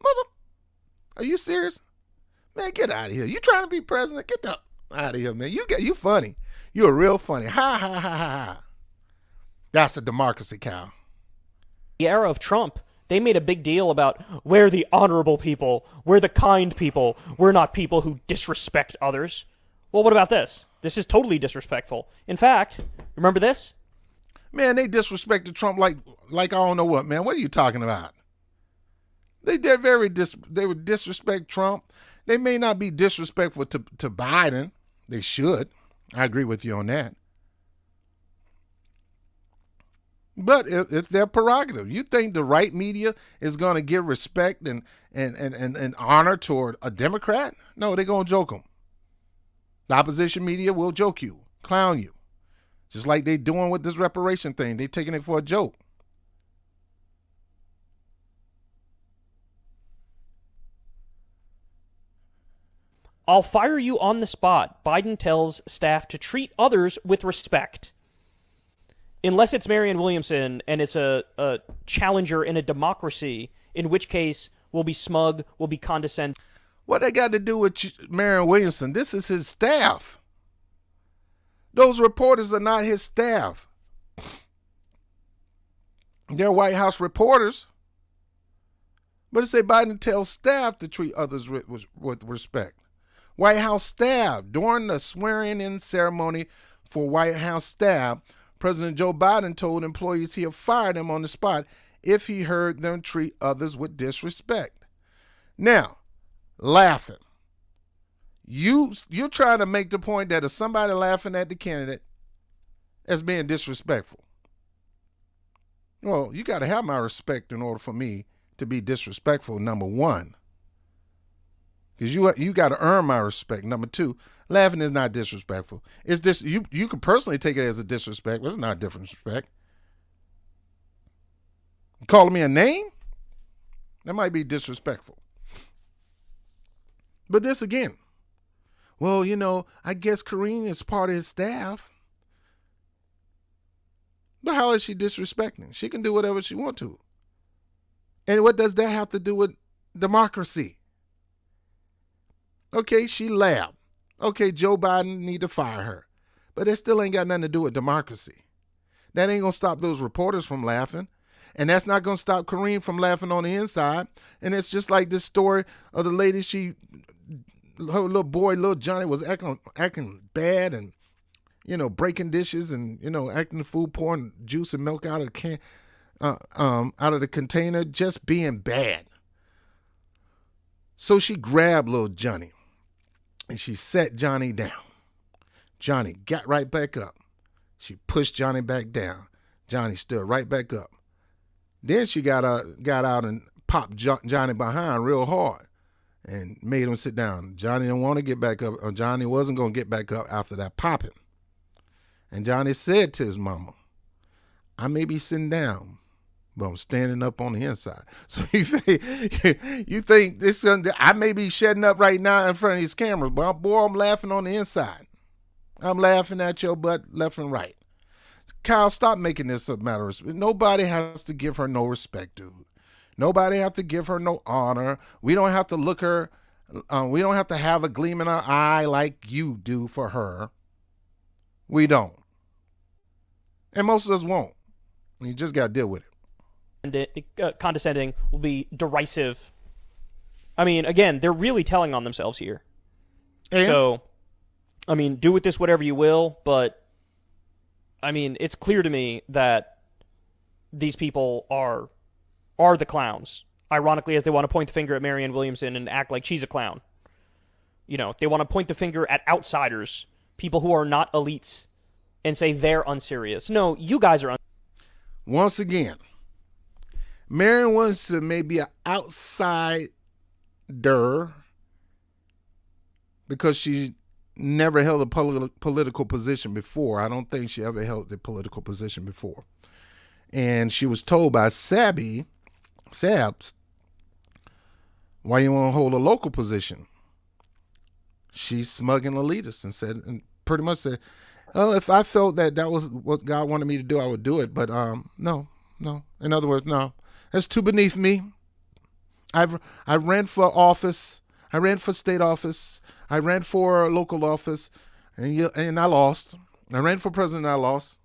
Mother? Are you serious? Man, get out of here. You trying to be president? Get out of here, man. You funny. You're real funny. Ha, ha, ha, ha, ha. That's a democracy, Cal. The era of Trump, they made a big deal about we're the honorable people, we're the kind people, we're not people who disrespect others. Well, what about this? This is totally disrespectful. In fact, remember this? Man, they disrespected Trump like I don't know what, man. What are you talking about? They would disrespect Trump. They may not be disrespectful to Biden. They should. I agree with you on that. But it's their prerogative. You think the right media is going to give respect and honor toward a Democrat? No, they're going to joke them. The opposition media will joke you, clown you. Just like they doing with this reparation thing. They taking it for a joke. I'll fire you on the spot. Biden tells staff to treat others with respect. Unless it's Marianne Williamson and it's a challenger in a democracy, in which case we'll be smug, we'll be condescending. What they got to do with Marianne Williamson? This is his staff. Those reporters are not his staff. They're White House reporters. But it say Biden tells staff to treat others with respect. White House staff. During the swearing-in ceremony for White House staff, President Joe Biden told employees he'll fire them on the spot if he heard them treat others with disrespect. Now, laughing. You're trying to make the point that if somebody laughing at the candidate as being disrespectful. Well, you got to have my respect in order for me to be disrespectful, number one. Because you got to earn my respect. Number two, laughing is not disrespectful. It's you could personally take it as a disrespect, but it's not disrespect. Calling me a name? That might be disrespectful. But this again, well, I guess Karine is part of his staff. But how is she disrespecting? She can do whatever she wants to. And what does that have to do with democracy? Okay, she laughed. Okay, Joe Biden need to fire her. But that still ain't got nothing to do with democracy. That ain't going to stop those reporters from laughing. And that's not going to stop Karine from laughing on the inside. And it's just like this story of the lady, her little boy, little Johnny, was acting bad and, breaking dishes and, acting the food, pouring juice and milk out of the can, out of the container, just being bad. So she grabbed little Johnny and she set Johnny down. Johnny got right back up. She pushed Johnny back down. Johnny stood right back up. Then she got out and popped Johnny behind real hard and made him sit down. Johnny didn't want to get back up, or Johnny wasn't going to get back up after that popping. And Johnny said to his mama, I may be sitting down, but I'm standing up on the inside. So you think this? I may be shutting up right now in front of these cameras, but boy, I'm laughing on the inside. I'm laughing at your butt left and right. Kyle, stop making this a matter of respect. Nobody has to give her no respect, dude. Nobody have to give her no honor. We don't have to look her. We don't have to have a gleam in our eye like you do for her. We don't. And most of us won't. You just got to deal with it. And condescending will be derisive. I mean, again, they're really telling on themselves here. And? So, I mean, do with this whatever you will, but I mean, it's clear to me that these people are the clowns. Ironically, as they want to point the finger at Marianne Williamson and act like she's a clown. They want to point the finger at outsiders, people who are not elites, and say they're unserious. No, you guys are Once again, Marianne Williamson may be an outsider because she never held a political position before. I don't think she ever held a political position before. And she was told by Sabs, why you want to hold a local position? She's smug and elitist and pretty much said, well, if I felt that was what God wanted me to do, I would do it. But no. In other words, no. That's too beneath me. I ran for office. I ran for state office. I ran for local office, and I lost. I ran for president, and I lost.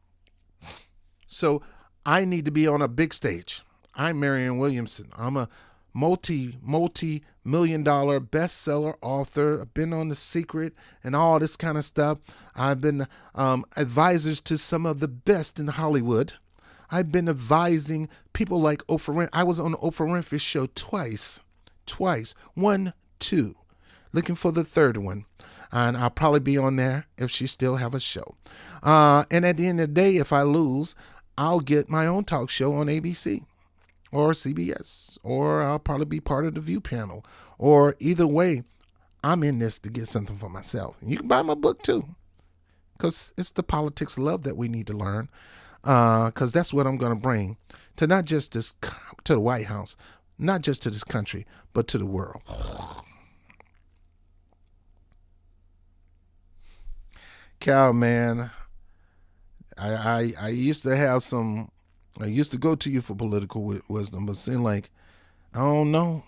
So I need to be on a big stage. I'm Marianne Williamson. I'm a multi-million-dollar bestseller author. I've been on The Secret and all this kind of stuff. I've been advisors to some of the best in Hollywood. I've been advising people like Oprah Winfrey. I was on the Oprah Winfrey show twice. 1, 2. Looking for the third one. And I'll probably be on there if she still have a show. And at the end of the day, if I lose, I'll get my own talk show on ABC or CBS, or I'll probably be part of the View panel. Or either way, I'm in this to get something for myself. You can buy my book too, because it's the politics of love that we need to learn. Because that's what I'm going to bring to not just to the White House, not just to this country, but to the world. Cal, man, I used to have some. I used to go to you for political wisdom, but it seemed like, I don't know.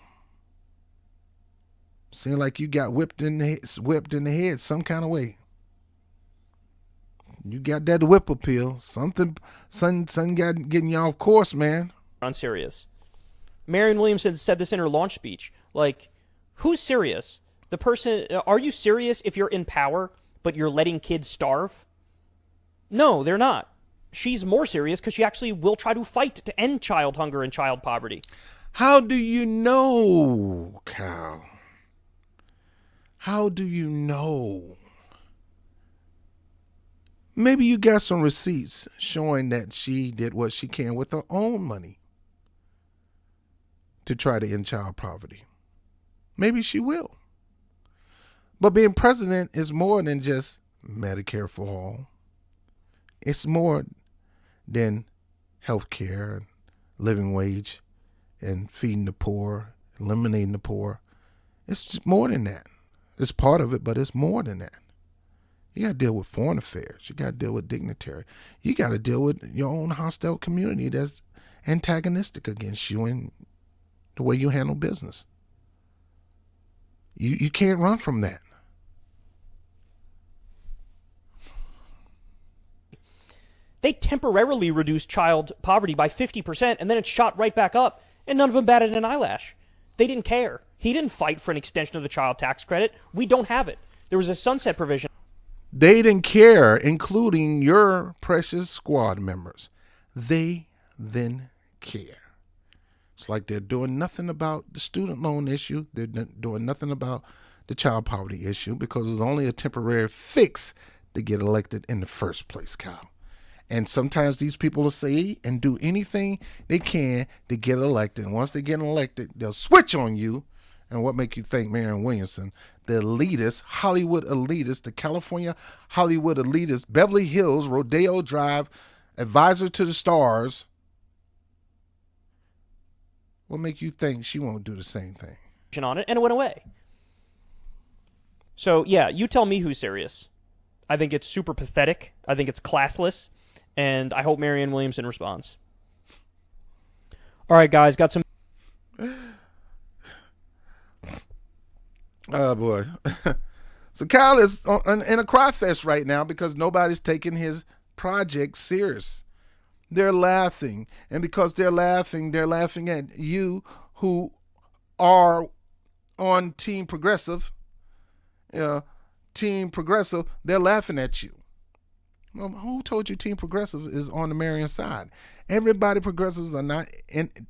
Seemed like you got whipped in the head some kind of way. You got that whip appeal. Something got getting you off course, man. On serious. Marianne Williamson said this in her launch speech. Like, who's serious? The person, are you serious if you're in power, but you're letting kids starve? No, they're not. She's more serious because she actually will try to fight to end child hunger and child poverty. How do you know, Cal? How do you know? Maybe you got some receipts showing that she did what she can with her own money to try to end child poverty. Maybe she will. But being president is more than just Medicare for all. It's more than health care, living wage, and feeding the poor, eliminating the poor. It's just more than that. It's part of it, but it's more than that. You got to deal with foreign affairs. You got to deal with dignitary. You got to deal with your own hostile community that's antagonistic against you and the way you handle business. You can't run from that. They temporarily reduced child poverty by 50%, and then it shot right back up, and none of them batted an eyelash. They didn't care. He didn't fight for an extension of the child tax credit. We don't have it. There was a sunset provision. They didn't care, including your precious squad members. They didn't care. It's like they're doing nothing about the student loan issue. They're doing nothing about the child poverty issue because it was only a temporary fix to get elected in the first place, Kyle. And sometimes these people will say and do anything they can to get elected. And once they get elected, they'll switch on you. And what make you think Marianne Williamson, the elitist, Hollywood elitist, the California Hollywood elitist, Beverly Hills, Rodeo Drive, advisor to the stars, what make you think she won't do the same thing? On it, and it went away. So, yeah, you tell me who's serious. I think it's super pathetic. I think it's classless. And I hope Marianne Williamson responds. All right, guys, got some... Oh, boy. So Kyle is in a cry fest right now because nobody's taking his project serious. They're laughing. And because they're laughing at you who are on Team Progressive. Team Progressive, they're laughing at you. Well, who told you Team Progressive is on the Marianne side? Everybody progressives are not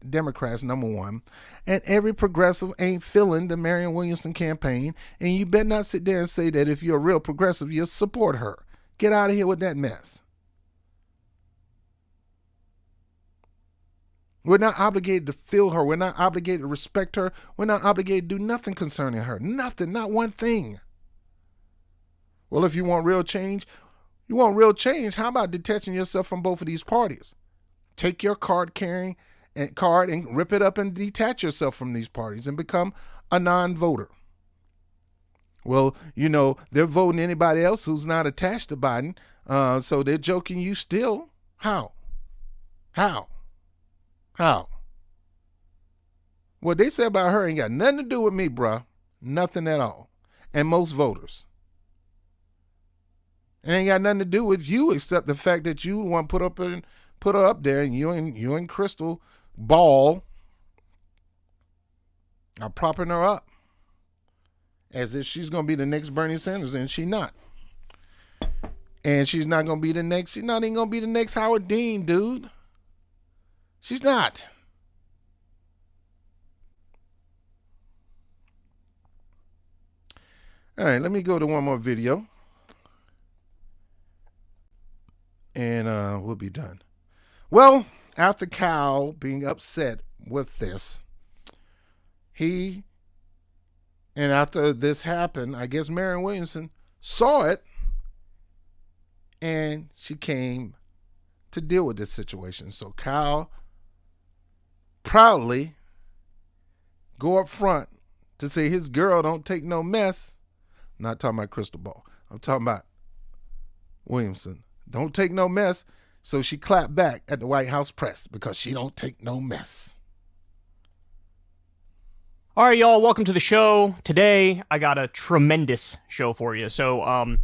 Democrats, number one. And every progressive ain't feeling the Marianne Williamson campaign. And you better not sit there and say that if you're a real progressive, you'll support her. Get out of here with that mess. We're not obligated to feel her. We're not obligated to respect her. We're not obligated to do nothing concerning her. Nothing, not one thing. Well, if you want real change, how about detaching yourself from both of these parties? Take your card and rip it up and detach yourself from these parties and become a non-voter. Well, they're voting anybody else who's not attached to Biden, so they're joking you still. How? What they say about her ain't got nothing to do with me, bruh. Nothing at all. And most voters. It ain't got nothing to do with you except the fact that you want to put her up there and you and Crystal Ball are propping her up as if she's going to be the next Bernie Sanders, and she's not. And she's not going to be the next, she's not even going to be the next Howard Dean, dude. She's not. All right, let me go to one more video. And we'll be done. Well, after Cal being upset with this, and after this happened, I guess Marianne Williamson saw it, and she came to deal with this situation. So Cal proudly go up front to say his girl don't take no mess. I'm not talking about Crystal Ball. I'm talking about Williamson. Don't take no mess. So she clapped back at the White House press because she don't take no mess. All right, y'all, welcome to the show. Today, I got a tremendous show for you. So,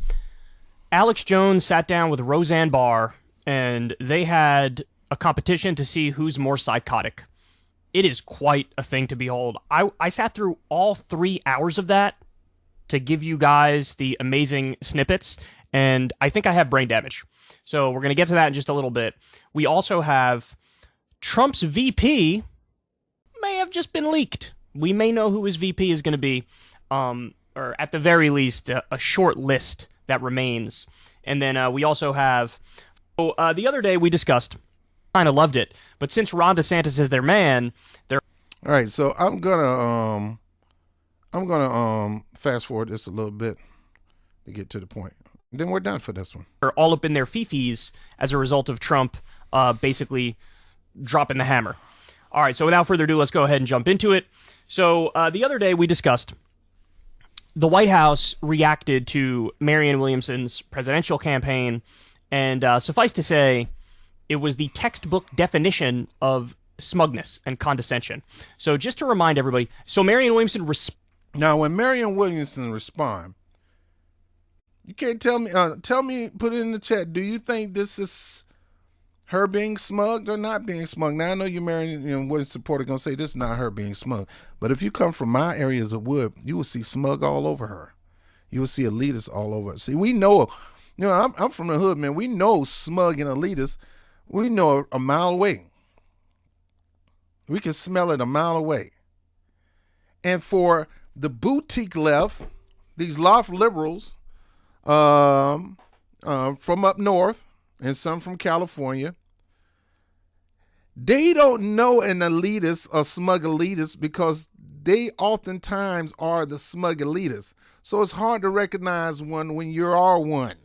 Alex Jones sat down with Roseanne Barr, and they had a competition to see who's more psychotic. It is quite a thing to behold. I sat through all 3 hours of that to give you guys the amazing snippets, and I think I have brain damage. So we're going to get to that in just a little bit. We also have Trump's VP may have just been leaked. We may know who his VP is going to be, or at the very least, a short list that remains. And then we also have, the other day we discussed, kind of loved it, but since Ron DeSantis is their man, they're... All right, so I'm gonna fast forward this a little bit to get to the point. And then we're done for this one. Are all up in their fifis as a result of Trump basically dropping the hammer. All right, so without further ado, let's go ahead and jump into it. So the other day we discussed the White House reacted to Marianne Williamson's presidential campaign, and suffice to say, it was the textbook definition of smugness and condescension. So just to remind everybody, so Marianne Williamson... Now, when Marianne Williamson respond, you can't tell me, put it in the chat, do you think this is her being smugged or not being smugged? Now, I know you're Marianne Williamson supporter going to say this is not her being smugged. But if you come from my areas of Wood, you will see smug all over her. You will see elitists all over her. See, we know, I'm from the hood, man. We know smug and elitists. We know a mile away. We can smell it a mile away. And for the boutique left, these loft liberals from up north and some from California, they don't know an elitist or smug elitist because they oftentimes are the smug elitists. So it's hard to recognize one when you are one.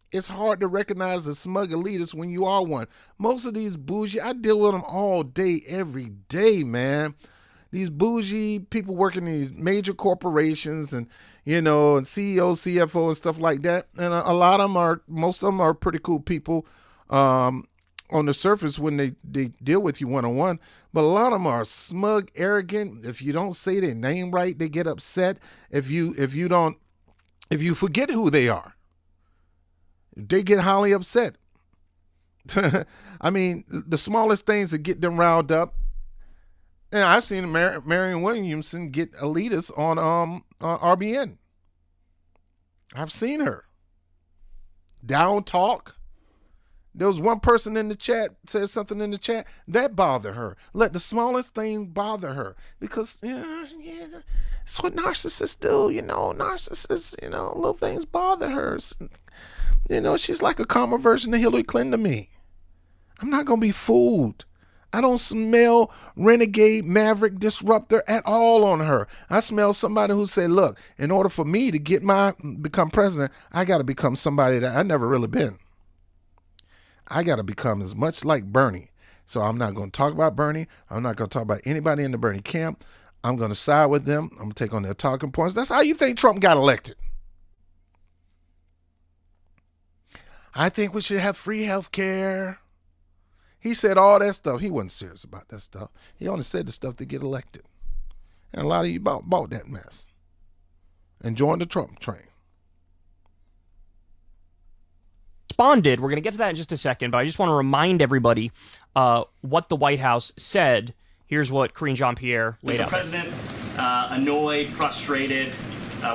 It's hard to recognize a smug elitist when you are one. Most of these bougie, I deal with them all day, every day, man. These bougie people working in these major corporations and, and CEOs, CFO and stuff like that. And a lot of them most of them are pretty cool people on the surface when they deal with you one-on-one. But a lot of them are smug, arrogant. If you don't say their name right, they get upset. If you forget who they are, they get highly upset. I mean, the smallest things that get them riled up. And I've seen Marianne Williamson get elitists on RBN. I've seen her. Down talk. There was one person in the chat, said something in the chat, that bothered her. Let the smallest thing bother her. Because, it's what narcissists do, narcissists, little things bother her. She's like a calmer version of Hillary Clinton to me. I'm not going to be fooled. I don't smell renegade, maverick, disruptor at all on her. I smell somebody who said, look, in order for me to become president, I got to become somebody that I never really been. I got to become as much like Bernie. So I'm not going to talk about Bernie. I'm not going to talk about anybody in the Bernie camp. I'm going to side with them. I'm going to take on their talking points. That's how you think Trump got elected. I think we should have free health care. He said all that stuff. He wasn't serious about that stuff. He only said the stuff to get elected. And a lot of you bought that mess and joined the Trump train. Responded. We're going to get to that in just a second, but I just want to remind everybody what the White House said Here's what Karine Jean-Pierre laid Mr. out. President, annoyed, frustrated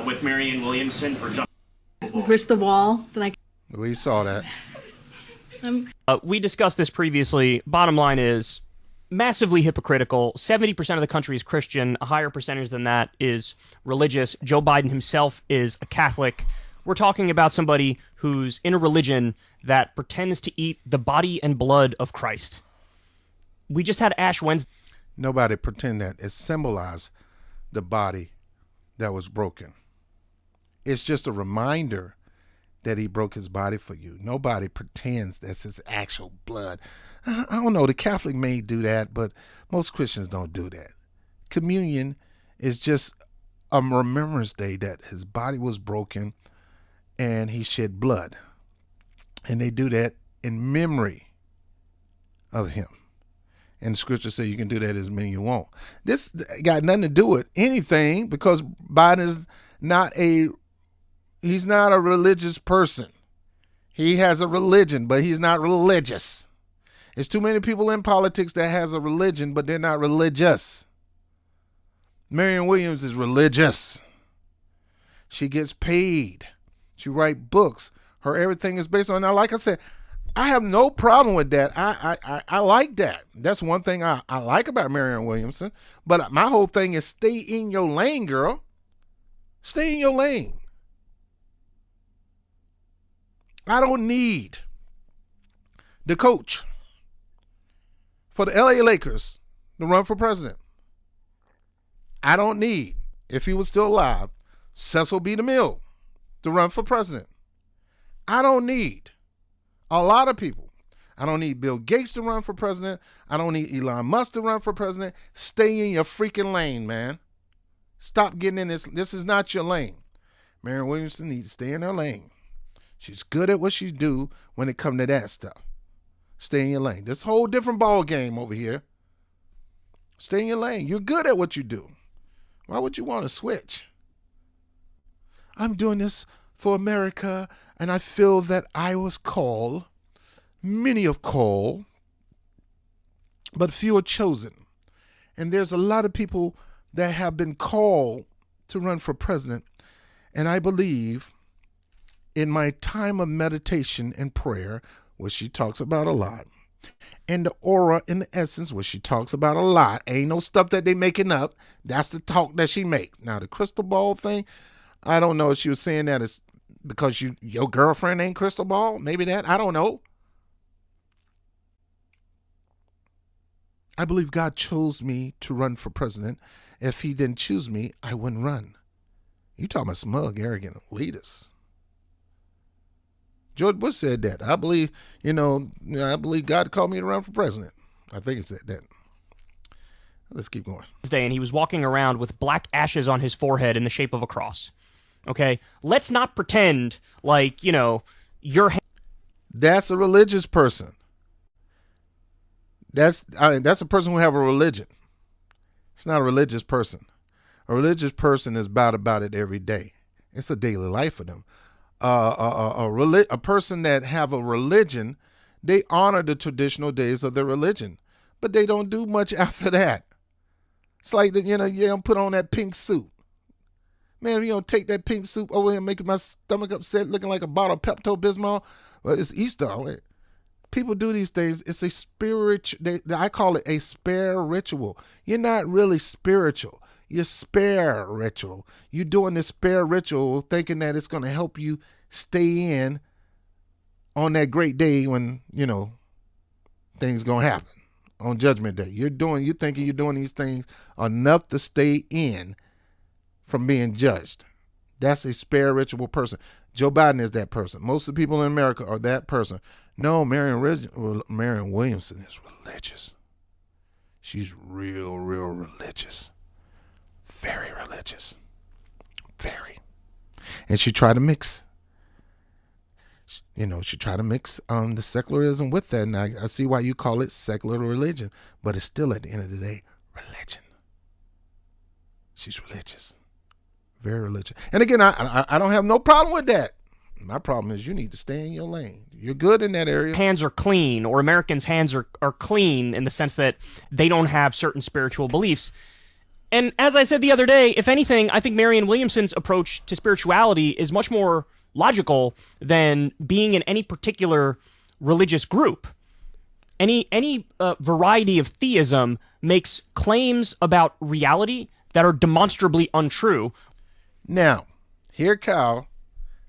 with Marianne Williamson for jumping. Risk the wall. Then We saw that. We discussed this previously. Bottom line is massively hypocritical. 70% of the country is Christian. A higher percentage than that is religious. Joe Biden himself is a Catholic. We're talking about somebody who's in a religion that pretends to eat the body and blood of Christ. We just had Ash Wednesday. Nobody pretend that. It symbolized the body that was broken. It's just a reminder that he broke his body for you. Nobody pretends that's his actual blood. I don't know. The Catholic may do that, but most Christians don't do that. Communion is just a remembrance day that his body was broken and he shed blood. And they do that in memory of him. And the scripture says you can do that as many you want. This got nothing to do with anything because Biden is he's not a religious person. He has a religion, but he's not religious. There's too many people in politics that has a religion, but they're not religious. Marianne Williams is religious. She gets paid. She writes books. Her everything is based on. Now, like I said, I have no problem with that. I like that. That's one thing I like about Marianne Williamson. But my whole thing is stay in your lane, girl. Stay in your lane. I don't need the coach for the LA Lakers to run for president. I don't need, if he was still alive, Cecil B. DeMille to run for president. I don't need a lot of people. I don't need Bill Gates to run for president. I don't need Elon Musk to run for president. Stay in your freaking lane, man. Stop getting in this. This is not your lane. Marianne Williamson needs to stay in her lane. She's good at what she do when it comes to that stuff. Stay in your lane. This whole different ball game over here. Stay in your lane. You're good at what you do. Why would you want to switch? I'm doing this for America, and I feel that I was called. Many have called, but few are chosen. And there's a lot of people that have been called to run for president. And I believe in my time of meditation and prayer, which she talks about a lot, and the aura in the essence, which she talks about a lot, ain't no stuff that they making up. That's the talk that she make. Now, the crystal ball thing, I don't know if she was saying that it's because your girlfriend ain't crystal ball. Maybe that. I don't know. I believe God chose me to run for president. If he didn't choose me, I wouldn't run. You talking about smug, arrogant leaders. George Bush said that. I believe God called me to run for president. I think he said that. Let's keep going. And he was walking around with black ashes on his forehead in the shape of a cross. Okay? Let's not pretend like, you're... That's a religious person. That's a person who have a religion. It's not a religious person. A religious person is about it every day. It's a daily life for them. A person that have a religion, they honor the traditional days of their religion, but they don't do much after that. It's like that, you don't put on that pink suit. Man, you don't take that pink suit over here and make my stomach upset, looking like a bottle of Pepto-Bismol. Well, it's Easter. People do these things. It's a spiritual. I call it a spare ritual. You're not really spiritual. You're spare ritual. You're doing this spare ritual thinking that it's going to help you stay in on that great day when, things going to happen on Judgment Day. You're thinking you're doing these things enough to stay in from being judged. That's a spare ritual person. Joe Biden is that person. Most of the people in America are that person. No, Marianne Williamson is religious. She's real religious. Very religious. Very. And she tried to mix, the secularism with that. And I see why you call it secular religion, but it's still at the end of the day, religion. She's religious. Very religious. And again, I don't have no problem with that. My problem is you need to stay in your lane. You're good in that area. Hands are clean, or Americans' hands are clean in the sense that they don't have certain spiritual beliefs. And as I said the other day, if anything, I think Marianne Williamson's approach to spirituality is much more logical than being in any particular religious group. Any variety of theism makes claims about reality that are demonstrably untrue. Now, here Kyle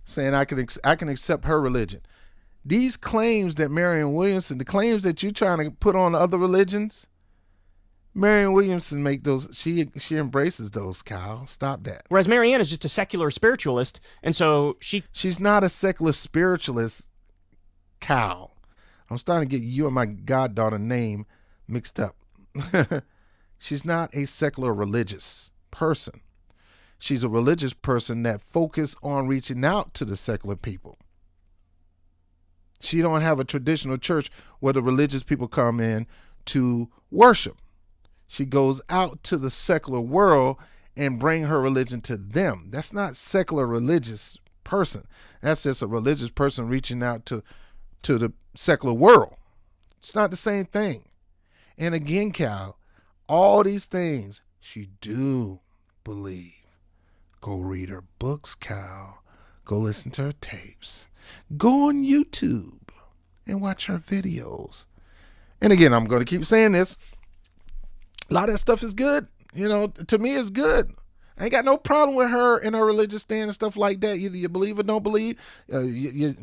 saying I can accept her religion. These claims that Marianne Williamson, the claims that you're trying to put on other religions, Marianne Williamson make those. She embraces those. Kyle, stop that. Whereas Marianne is just a secular spiritualist, and so she's not a secular spiritualist. Kyle, I'm starting to get you and my goddaughter name mixed up. She's not a secular religious person. She's a religious person that focuses on reaching out to the secular people. She don't have a traditional church where the religious people come in to worship. She goes out to the secular world and bring her religion to them. That's not secular religious person. That's just a religious person reaching out to the secular world. It's not the same thing. And again, Cal, all these things she do believe. Go read her books, Cal. Go listen to her tapes. Go on YouTube and watch her videos. And again, I'm going to keep saying this. A lot of that stuff is good. You know, to me, it's good. I ain't got no problem with her and her religious stand and stuff like that. Either you believe or don't believe. You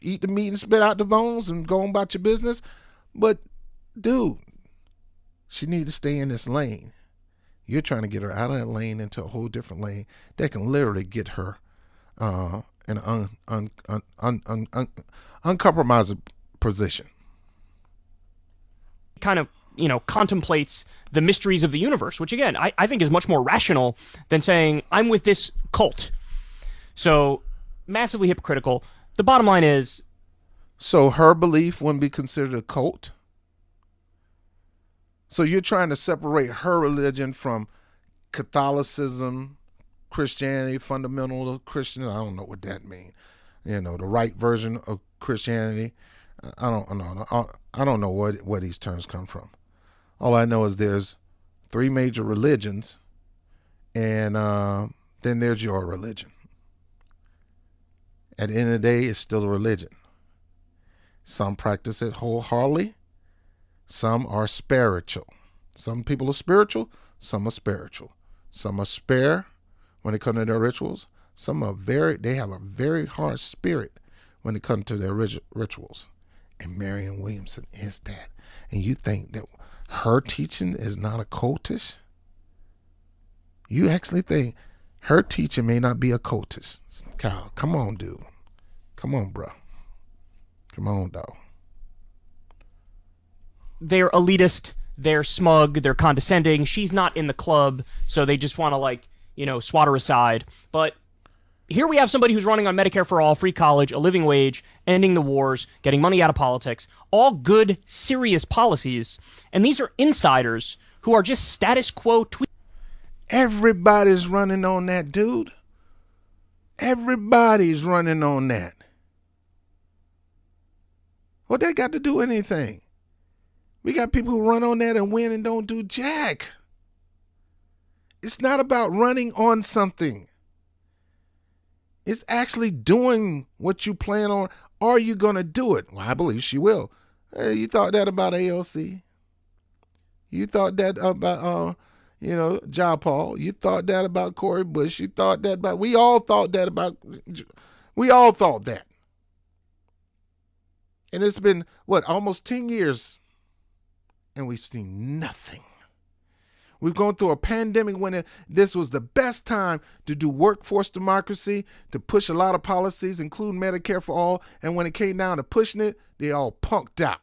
eat the meat and spit out the bones and go on about your business. But, dude, she need to stay in this lane. You're trying to get her out of that lane into a whole different lane that can literally get her in an uncompromised position. Kind of, contemplates the mysteries of the universe, which again, I think is much more rational than saying, I'm with this cult. So, massively hypocritical. The bottom line is... So her belief wouldn't be considered a cult? So you're trying to separate her religion from Catholicism, Christianity, fundamental Christian. I don't know what that means. The right version of Christianity. I don't know where these terms come from. All I know is there's 3 major religions, and then there's your religion. At the end of the day, it's still a religion. Some practice it wholeheartedly. Some are spiritual. Some people are spiritual. Some are spiritual. Some are spare when it comes to their rituals. Some are they have a very hard spirit when it comes to their rituals. And Marianne Williamson is that. And you think that her teaching is not occultish? You actually think her teaching may not be occultish? Kyle, come on, dude. Come on, bro. Come on, dog. They're elitist, they're smug, they're condescending. She's not in the club, so they just want to, swat her aside. But here we have somebody who's running on Medicare for all, free college, a living wage, ending the wars, getting money out of politics. All good, serious policies. And these are insiders who are just status quo tweets. Everybody's running on that, dude. Everybody's running on that. What they got to do anything? We got people who run on that and win and don't do jack. It's not about running on something. It's actually doing what you plan on. Are you going to do it? Well, I believe she will. Hey, you thought that about AOC? You thought that about, John Paul? You thought that about Cori Bush? You thought that about... We all thought that. And it's been, almost 10 years, and we've seen nothing. We've gone through a pandemic when this was the best time to do workforce democracy, to push a lot of policies, including Medicare for all. And when it came down to pushing it, they all punked out.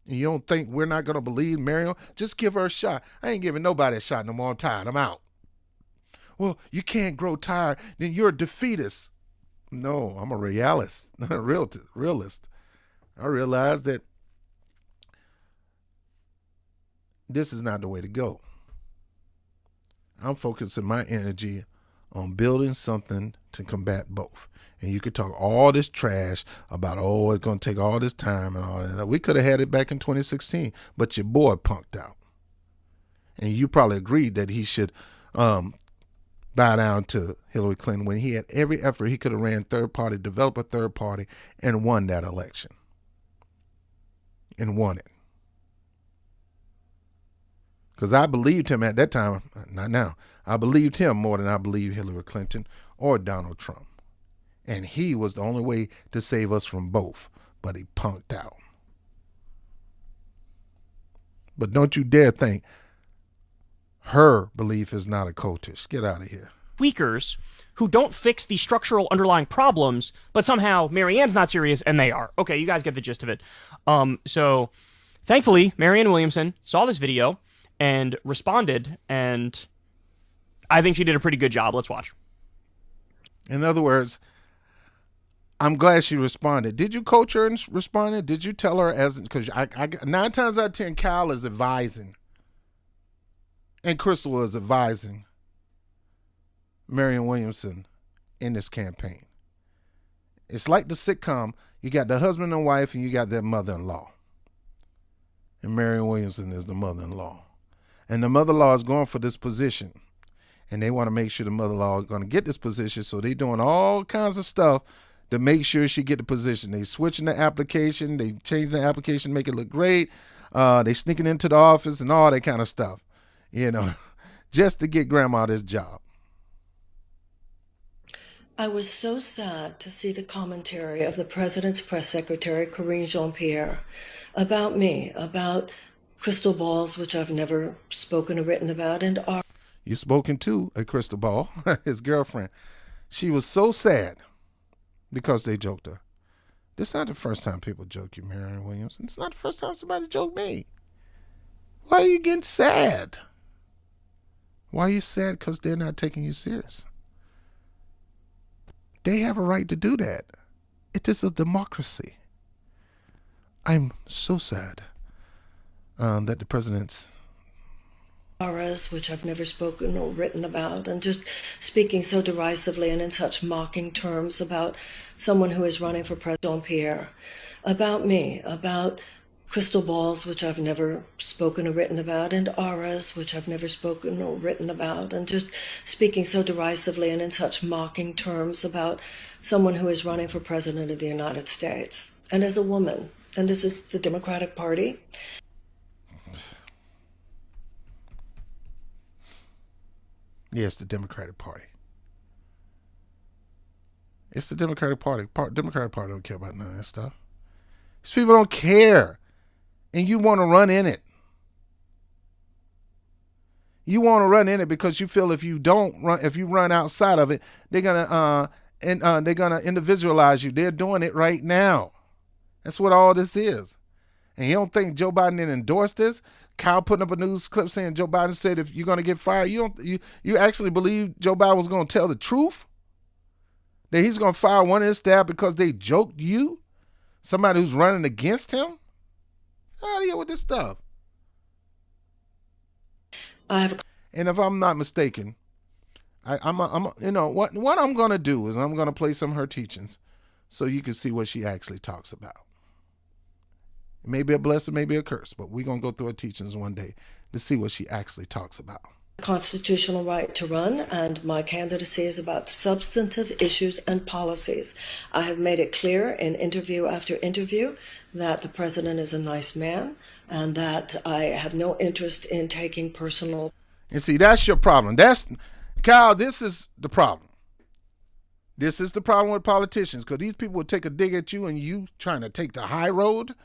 And you don't think we're not going to believe Marianne? Just give her a shot. I ain't giving nobody a shot no more. I'm tired. I'm out. Well, you can't grow tired. Then you're a defeatist. No, I'm a realist. Realist. I realize that this is not the way to go. I'm focusing my energy on building something to combat both. And you could talk all this trash about, oh, it's going to take all this time and all that. We could have had it back in 2016, but your boy punked out. And you probably agreed that he should bow down to Hillary Clinton when he had every effort. He could have ran third party, developed a third party, and won that election. And won it. Because I believed him at that time, not now. I believed him more than I believed Hillary Clinton or Donald Trump. And he was the only way to save us from both. But he punked out. But don't you dare think her belief is not a cultist. Get out of here. Tweakers who don't fix the structural underlying problems, but somehow Marianne's not serious and they are. Okay, you guys get the gist of it. So thankfully, Marianne Williamson saw this video and responded, and I think she did a pretty good job. Let's watch. In other words, I'm glad she responded. Did you coach her and responded? Did you tell her because I 9 times out of 10, Kyle is advising, and Crystal is advising Marianne Williamson in this campaign. It's like the sitcom. You got the husband and wife, and you got their mother-in-law. And Marianne Williamson is the mother-in-law. And the mother-in-law is going for this position. And they want to make sure the mother-in-law is going to get this position, so they're doing all kinds of stuff to make sure she get the position. They switching the application. They changing the application, make it look great. They sneaking into the office and all that kind of stuff, just to get grandma this job. I was so sad to see the commentary of the president's press secretary, Karine Jean-Pierre, about me, about crystal balls, which I've never spoken or written about, and are. You spoken to a crystal ball, his girlfriend. She was so sad because they joked her. This is not the first time people joke you, Marianne Williamson. It's not the first time somebody joked me. Why are you getting sad? Why are you sad? Because they're not taking you serious. They have a right to do that. It is a democracy. I'm so sad that the president's which I've never spoken or written about, and just speaking so derisively and in such mocking terms about someone who is running for President Jean-Pierre, about me, about crystal balls, which I've never spoken or written about, and auras, which I've never spoken or written about, and just speaking so derisively and in such mocking terms about someone who is running for President of the United States. And as a woman, and this is the Democratic Party. Yes, the Democratic Party. It's the Democratic Party. Democratic Party don't care about none of that stuff. These people don't care. And you want to run in it. You want to run in it because you feel if you run outside of it, they're gonna individualize you. They're doing it right now. That's what all this is. And you don't think Joe Biden didn't endorse this? Kyle putting up a news clip saying Joe Biden said if you're gonna get fired, you actually believe Joe Biden was gonna tell the truth? That he's gonna fire one of his staff because they joked you? Somebody who's running against him? How do you deal with this stuff? And if I'm not mistaken, what I'm gonna do is I'm gonna play some of her teachings so you can see what she actually talks about. It may be a blessing, maybe a curse, but we're going to go through her teachings one day to see what she actually talks about. Constitutional right to run, and my candidacy is about substantive issues and policies. I have made it clear in interview after interview that the president is a nice man and that I have no interest in taking personal. And see, that's your problem. Kyle, this is the problem. This is the problem with politicians, because these people will take a dig at you and you trying to take the high road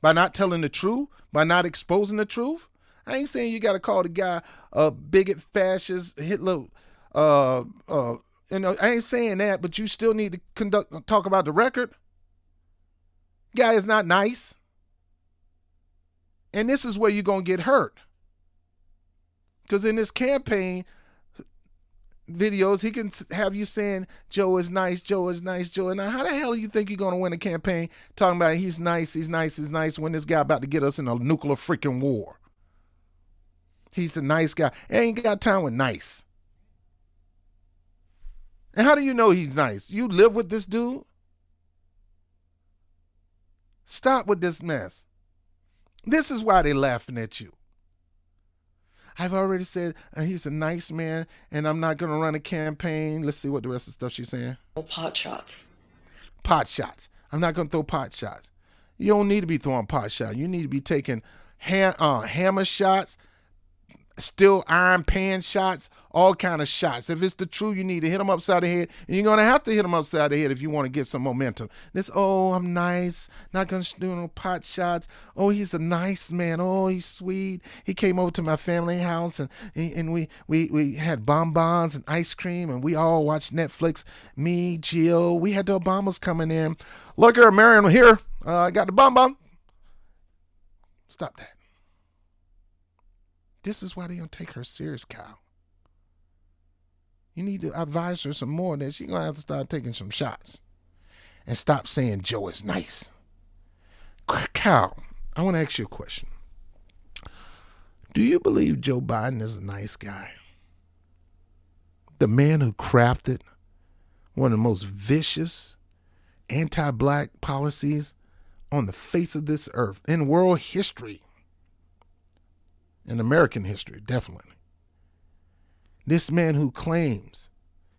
by not telling the truth, by not exposing the truth. I ain't saying you got to call the guy a bigot, fascist, Hitler. I ain't saying that, but you still need to talk about the record. Guy is not nice. And this is where you're going to get hurt. Because in this campaign videos, he can have you saying, Joe is nice, Joe is nice, Joe. And how the hell you think you're going to win a campaign talking about he's nice, he's nice, he's nice, when this guy about to get us in a nuclear freaking war? He's a nice guy. Ain't got time with nice. And how do you know he's nice? You live with this dude? Stop with this mess. This is why they're laughing at you. I've already said he's a nice man, and I'm not going to run a campaign. Let's see what the rest of the stuff she's saying. Pot shots. Pot shots. I'm not going to throw pot shots. You don't need to be throwing pot shots. You need to be taking hammer shots, steel iron pan shots, all kind of shots. If it's the truth, you need to hit them upside the head. And you're going to have to hit them upside the head if you want to get some momentum. This, oh, I'm nice. Not going to do no pot shots. Oh, he's a nice man. Oh, he's sweet. He came over to my family house and we had bonbons and ice cream and we all watched Netflix. Me, Jill, we had the Obamas coming in. Look here, Marion, here. I got the bonbon. Stop that. This is why they don't take her serious, Kyle. You need to advise her some more that she's going to have to start taking some shots and stop saying Joe is nice. Kyle, I want to ask you a question. Do you believe Joe Biden is a nice guy? The man who crafted one of the most vicious anti-black policies on the face of this earth in world history. In American history, definitely. This man who claims,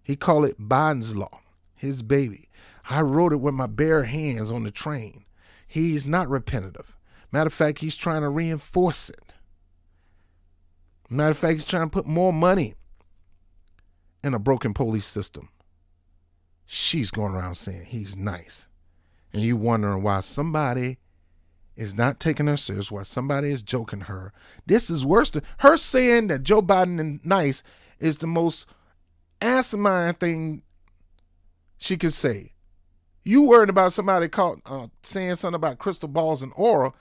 he called it Biden's Law, his baby. I wrote it with my bare hands on the train. He's not repetitive. Matter of fact, he's trying to reinforce it. Matter of fact, he's trying to put more money in a broken police system. She's going around saying he's nice. And you wondering why somebody is not taking her serious, why somebody is joking her. This is worse than her saying that Joe Biden is nice is the most asinine thing she could say. You worried about somebody saying something about crystal balls and aura.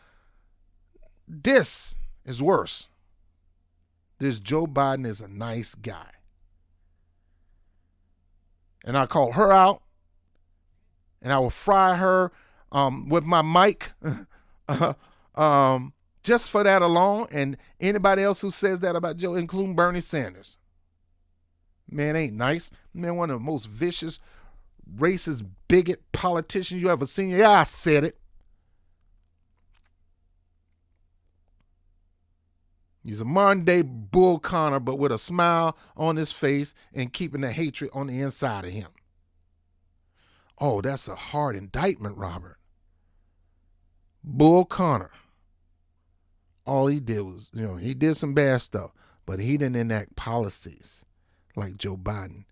This is worse. This Joe Biden is a nice guy. And I call her out, and I will fry her with my mic. Just for that alone, and anybody else who says that about Joe, including Bernie Sanders. Man, ain't nice. Man, one of the most vicious, racist, bigot politicians you ever seen. Yeah, I said it. He's a modern day Bull Connor, but with a smile on his face and keeping the hatred on the inside of him. Oh, that's a hard indictment, Robert. Bull Connor. All he did was, he did some bad stuff, but he didn't enact policies like Joe Biden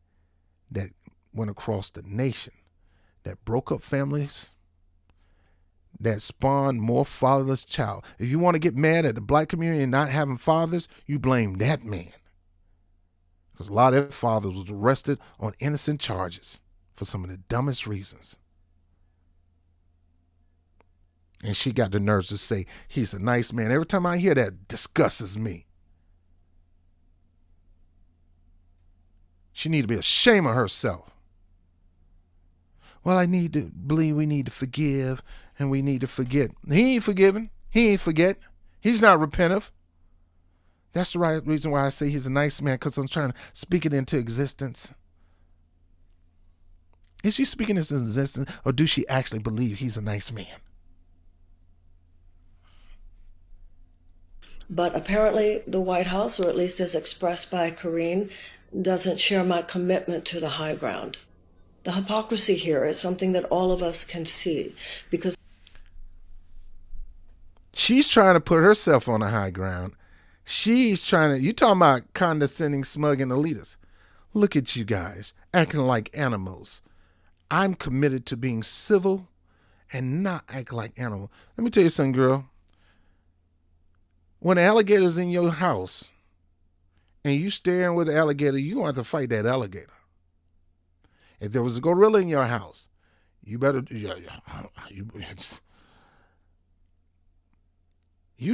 that went across the nation, that broke up families, that spawned more fatherless child. If you want to get mad at the black community and not having fathers, you blame that man. Because a lot of their fathers was arrested on innocent charges for some of the dumbest reasons. And she got the nerves to say, he's a nice man. Every time I hear that, it disgusts me. She need to be ashamed of herself. Well, I need to believe we need to forgive and we need to forget. He ain't forgiving. He ain't forget. He's not repentant. That's the right reason why I say he's a nice man, because I'm trying to speak it into existence. Is she speaking this into existence, or do she actually believe he's a nice man? But apparently the White House, or at least as expressed by Karine, doesn't share my commitment to the high ground. The hypocrisy here is something that all of us can see, because she's trying to put herself on the high ground. She's trying to, you talking about condescending, smug, and elitist. Look at you guys, acting like animals. I'm committed to being civil and not act like animals. Let me tell you something, girl. When an alligator's in your house and you staring with the alligator, you're going to have to fight that alligator. If there was a gorilla in your house, you better, you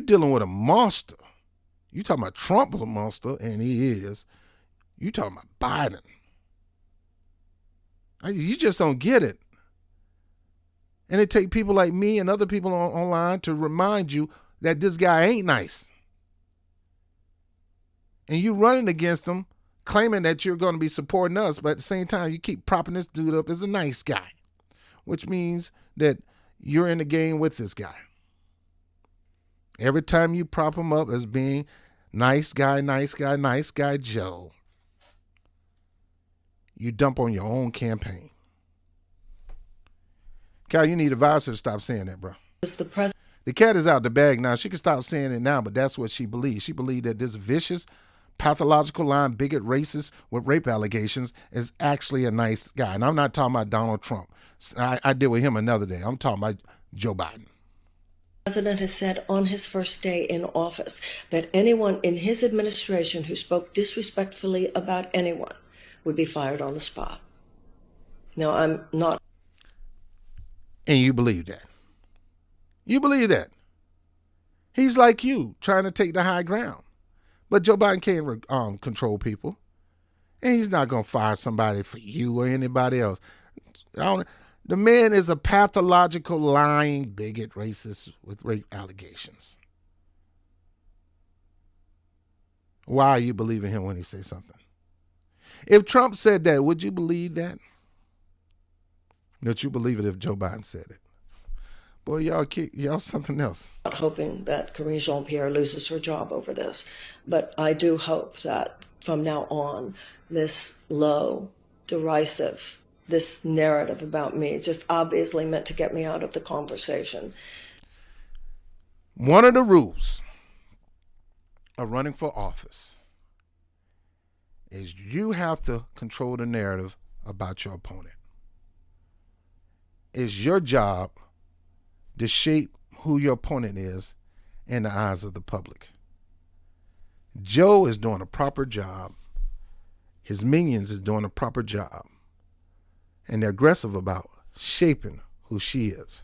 dealing with a monster. You talking about Trump was a monster, and he is. You talking about Biden. You just don't get it. And it take people like me and other people online to remind you that this guy ain't nice. And you running against him claiming that you're going to be supporting us, but at the same time, you keep propping this dude up as a nice guy, which means that you're in the game with this guy. Every time you prop him up as being nice guy, nice guy, nice guy Joe, you dump on your own campaign. Cal, you need a advisor to stop saying that, bro. The cat is out the bag now. She can stop saying it now, but that's what she believes. She believed that this vicious, pathological lying bigot racist with rape allegations is actually a nice guy. And I'm not talking about Donald Trump. I deal with him another day. I'm talking about Joe Biden. The president has said on his first day in office that anyone in his administration who spoke disrespectfully about anyone would be fired on the spot. Now, I'm not. And you believe that. You believe that. He's like you, trying to take the high ground. But Joe Biden can't control people. And he's not going to fire somebody for you or anybody else. The man is a pathological, lying, bigot, racist with rape allegations. Why are you believing him when he says something? If Trump said that, would you believe that? That you believe it if Joe Biden said it? Boy, y'all something else. Not hoping that Karine Jean-Pierre loses her job over this, but I do hope that from now on, this low, derisive, this narrative about me just obviously meant to get me out of the conversation. One of the rules of running for office is you have to control the narrative about your opponent. It's your job to shape who your opponent is in the eyes of the public. Joe is doing a proper job. His minions is doing a proper job. And they're aggressive about shaping who she is.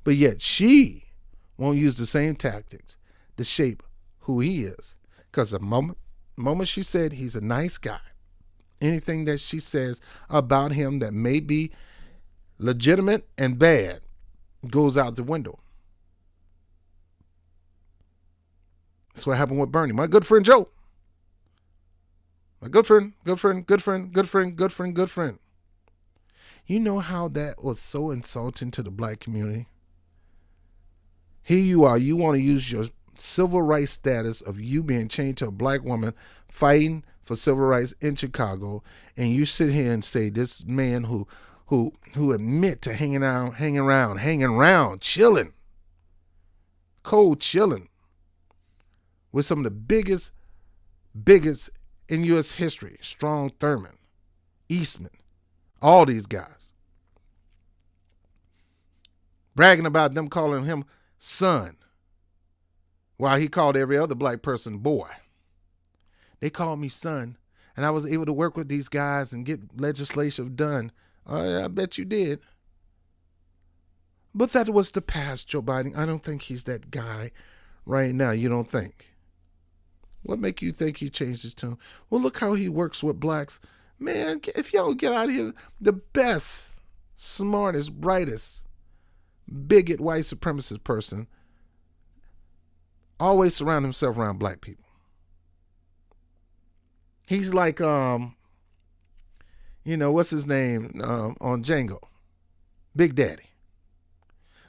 But yet she won't use the same tactics to shape who he is. Because the moment she said he's a nice guy, anything that she says about him that may be legitimate and bad goes out the window. That's what happened with Bernie. My good friend Joe. My good friend. You know how that was so insulting to the black community? Here you are. You want to use your civil rights status of you being chained to a black woman fighting for civil rights in Chicago, and you sit here and say this man who admit to hanging around, chilling, cold chilling with some of the biggest in U.S. history, Strong Thurman, Eastman, all these guys. Bragging about them calling him son, while he called every other black person boy. They called me son, and I was able to work with these guys and get legislation done. I bet you did. But that was the past, Joe Biden. I don't think he's that guy right now. You don't think? What make you think he changed his tune? Well, look how he works with blacks. Man, if y'all get out of here, the best, smartest, brightest, bigot, white supremacist person always surround himself around black people. He's like, what's his name on Django? Big Daddy.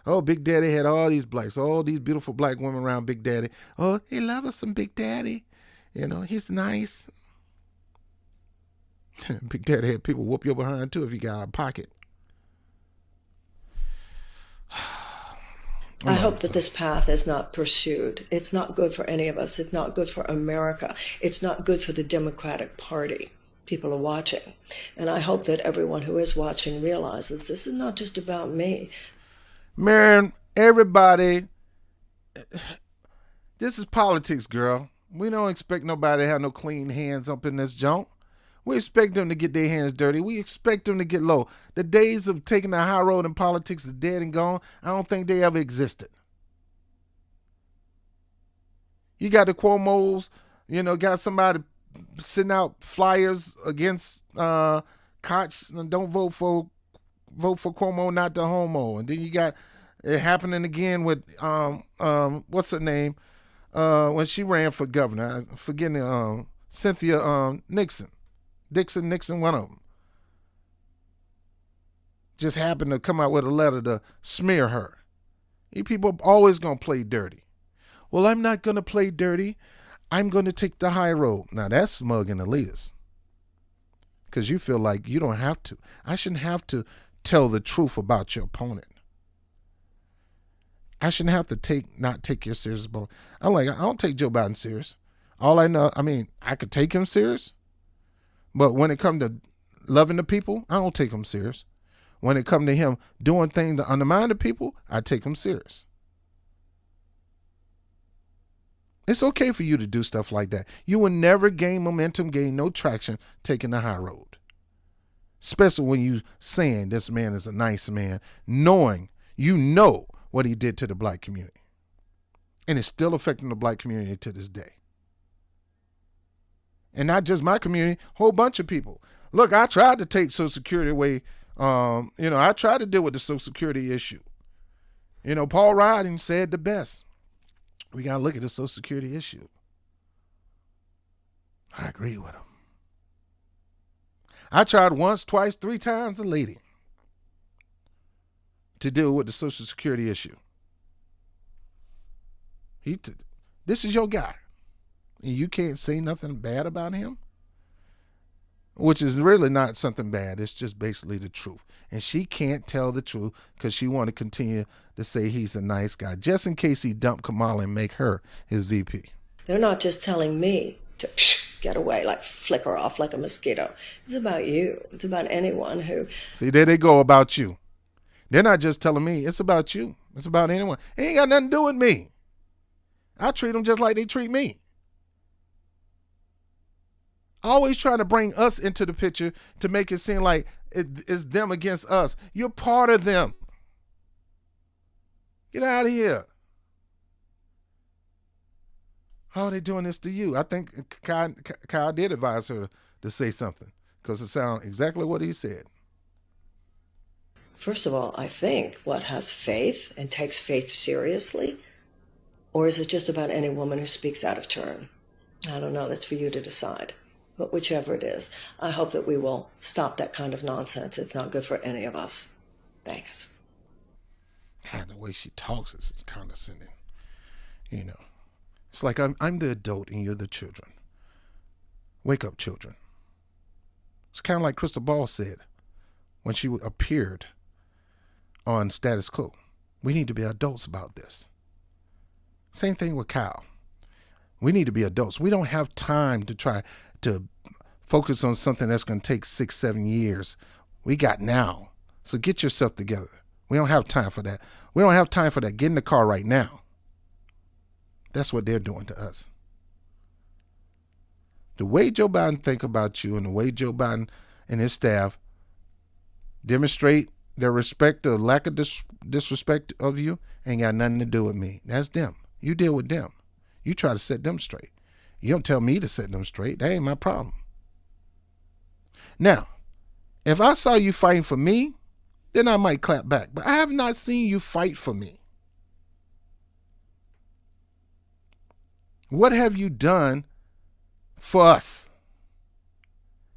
Oh, Big Daddy had all these blacks, all these beautiful black women around Big Daddy. Oh, he loves us some Big Daddy. He's nice. Big Daddy had people whoop your behind too if you got out of pocket. I hope that this path is not pursued. It's not good for any of us. It's not good for America. It's not good for the Democratic Party. People are watching. And I hope that everyone who is watching realizes this is not just about me. Man, everybody, this is politics, girl. We don't expect nobody to have no clean hands up in this junk. We expect them to get their hands dirty. We expect them to get low. The days of taking the high road in politics is dead and gone. I don't think they ever existed. You got the Cuomo's, got somebody sending out flyers against Koch. Don't vote for Cuomo, not the homo. And then you got it happening again with what's her name? When she ran for governor. I'm forgetting Cynthia Nixon. Dixon, Nixon, one of them. Just happened to come out with a letter to smear her. You people are always going to play dirty. Well, I'm not going to play dirty. I'm going to take the high road. Now, that's smug and elitist. Because you feel like you don't have to. I shouldn't have to tell the truth about your opponent. I shouldn't have to not take your serious. I'm like, I don't take Joe Biden serious. All I know, I could take him serious. But when it comes to loving the people, I don't take him serious. When it comes to him doing things to undermine the people, I take him serious. It's okay for you to do stuff like that. You will never gain momentum, gain no traction taking the high road. Especially when you saying this man is a nice man, knowing you know what he did to the black community. And it's still affecting the black community to this day. And not just my community, a whole bunch of people. Look, I tried to take Social Security away. I tried to deal with the Social Security issue. Paul Ryan said the best. We got to look at the Social Security issue. I agree with him. I tried once, twice, 3 times a lady to deal with the Social Security issue. This is your guy. And you can't say nothing bad about him? Which is really not something bad. It's just basically the truth. And she can't tell the truth because she want to continue to say he's a nice guy, just in case he dump Kamala and make her his VP. They're not just telling me to get away, like flicker off like a mosquito. It's about you. It's about anyone who... See, there they go, about you. They're not just telling me. It's about you. It's about anyone. It ain't got nothing to do with me. I treat them just like they treat me. Always trying to bring us into the picture to make it seem like it's them against us. You're part of them. Get out of here. How are they doing this to you? I think Kyle did advise her to say something because it sounds exactly what he said. First of all, I think what has faith and takes faith seriously, or is it just about any woman who speaks out of turn? I don't know. That's for you to decide. But whichever it is, I hope that we will stop that kind of nonsense. It's not good for any of us. Thanks. The way she talks is condescending. It's like I'm the adult and you're the children. Wake up, children. It's kind of like Crystal Ball said when she appeared on Status Quo. We need to be adults about this. Same thing with Kyle. We need to be adults. We don't have time to try to focus on something that's going to take 6-7 years. We got now. So get yourself together. We don't have time for that. We don't have time for that. Get in the car right now. That's what they're doing to us. The way Joe Biden think about you and the way Joe Biden and his staff demonstrate their respect or lack of disrespect of you ain't got nothing to do with me. That's them. You deal with them. You try to set them straight. You don't tell me to set them straight. That ain't my problem. Now, if I saw you fighting for me, then I might clap back. But I have not seen you fight for me. What have you done for us?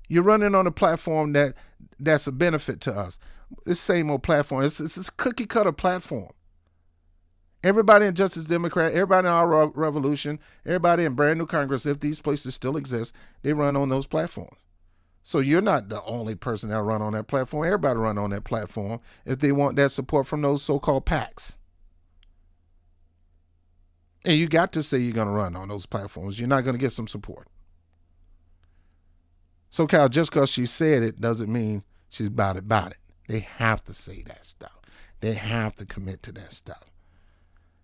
You're running on a platform that's a benefit to us. This same old platform. It's a cookie cutter platform. Everybody in Justice Democrat, everybody in our revolution, everybody in brand new Congress, if these places still exist, they run on those platforms. So you're not the only person that run on that platform. Everybody run on that platform if they want that support from those so-called PACs. And you got to say you're going to run on those platforms. You're not going to get some support. So, Cal, just because she said it doesn't mean she's about it. They have to say that stuff. They have to commit to that stuff.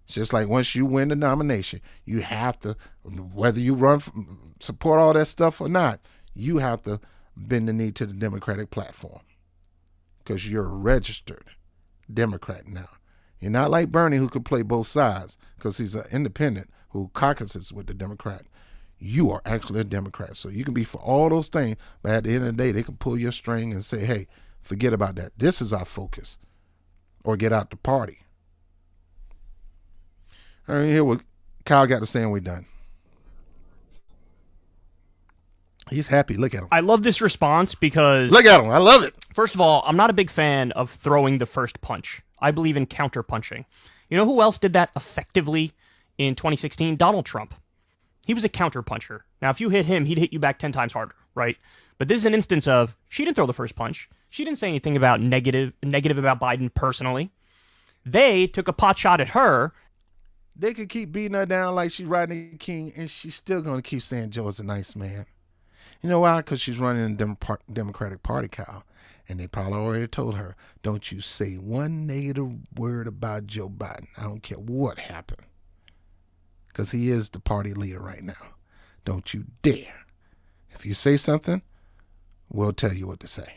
It's just like once you win the nomination, you have to, whether you support all that stuff or not, you have to bend the knee to the Democratic platform because you're a registered Democrat now. You're not like Bernie who could play both sides because he's an independent who caucuses with the Democrat. You are actually a Democrat. So you can be for all those things, but at the end of the day, they can pull your string and say, hey, forget about that. This is our focus. Or get out the party. All right, here what Kyle got to say and we're done. He's happy. Look at him. I love this response because... Look at him. I love it. First of all, I'm not a big fan of throwing the first punch. I believe in counter-punching. You know who else did that effectively in 2016? Donald Trump. He was a counter-puncher. Now, if you hit him, he'd hit you back 10 times harder, right? But this is an instance of, she didn't throw the first punch. She didn't say anything about negative about Biden personally. They took a pot shot at her. They could keep beating her down like she's Rodney King, and she's still going to keep saying Joe is a nice man. You know why? Because she's running in the Democratic Party, Kyle. And they probably already told her, don't you say one negative word about Joe Biden. I don't care what happened. Because he is the party leader right now. Don't you dare. If you say something, we'll tell you what to say.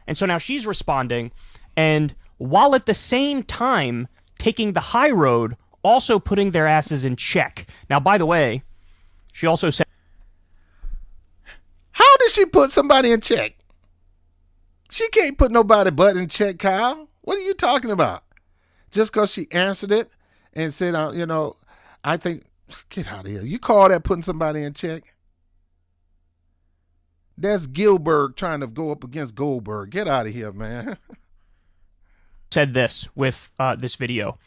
And so now she's responding, and while at the same time taking the high road, also putting their asses in check. Now, by the way, she also said... How did she put somebody in check? She can't put nobody but in check, Kyle. What are you talking about? Just because she answered it and said, I think, get out of here. You call that putting somebody in check? That's Gilbert trying to go up against Goldberg. Get out of here, man. Said this with this video.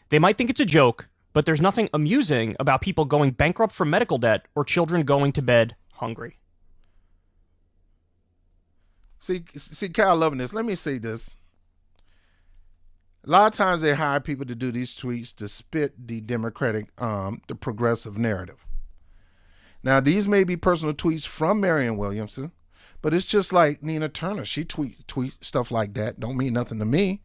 They might think it's a joke, but there's nothing amusing about people going bankrupt from medical debt or children going to bed hungry. See, Kyle loving this. Let me say this. A lot of times they hire people to do these tweets to spit the Democratic, the progressive narrative. Now, these may be personal tweets from Marianne Williamson, but it's just like Nina Turner. She tweet stuff like that. Don't mean nothing to me.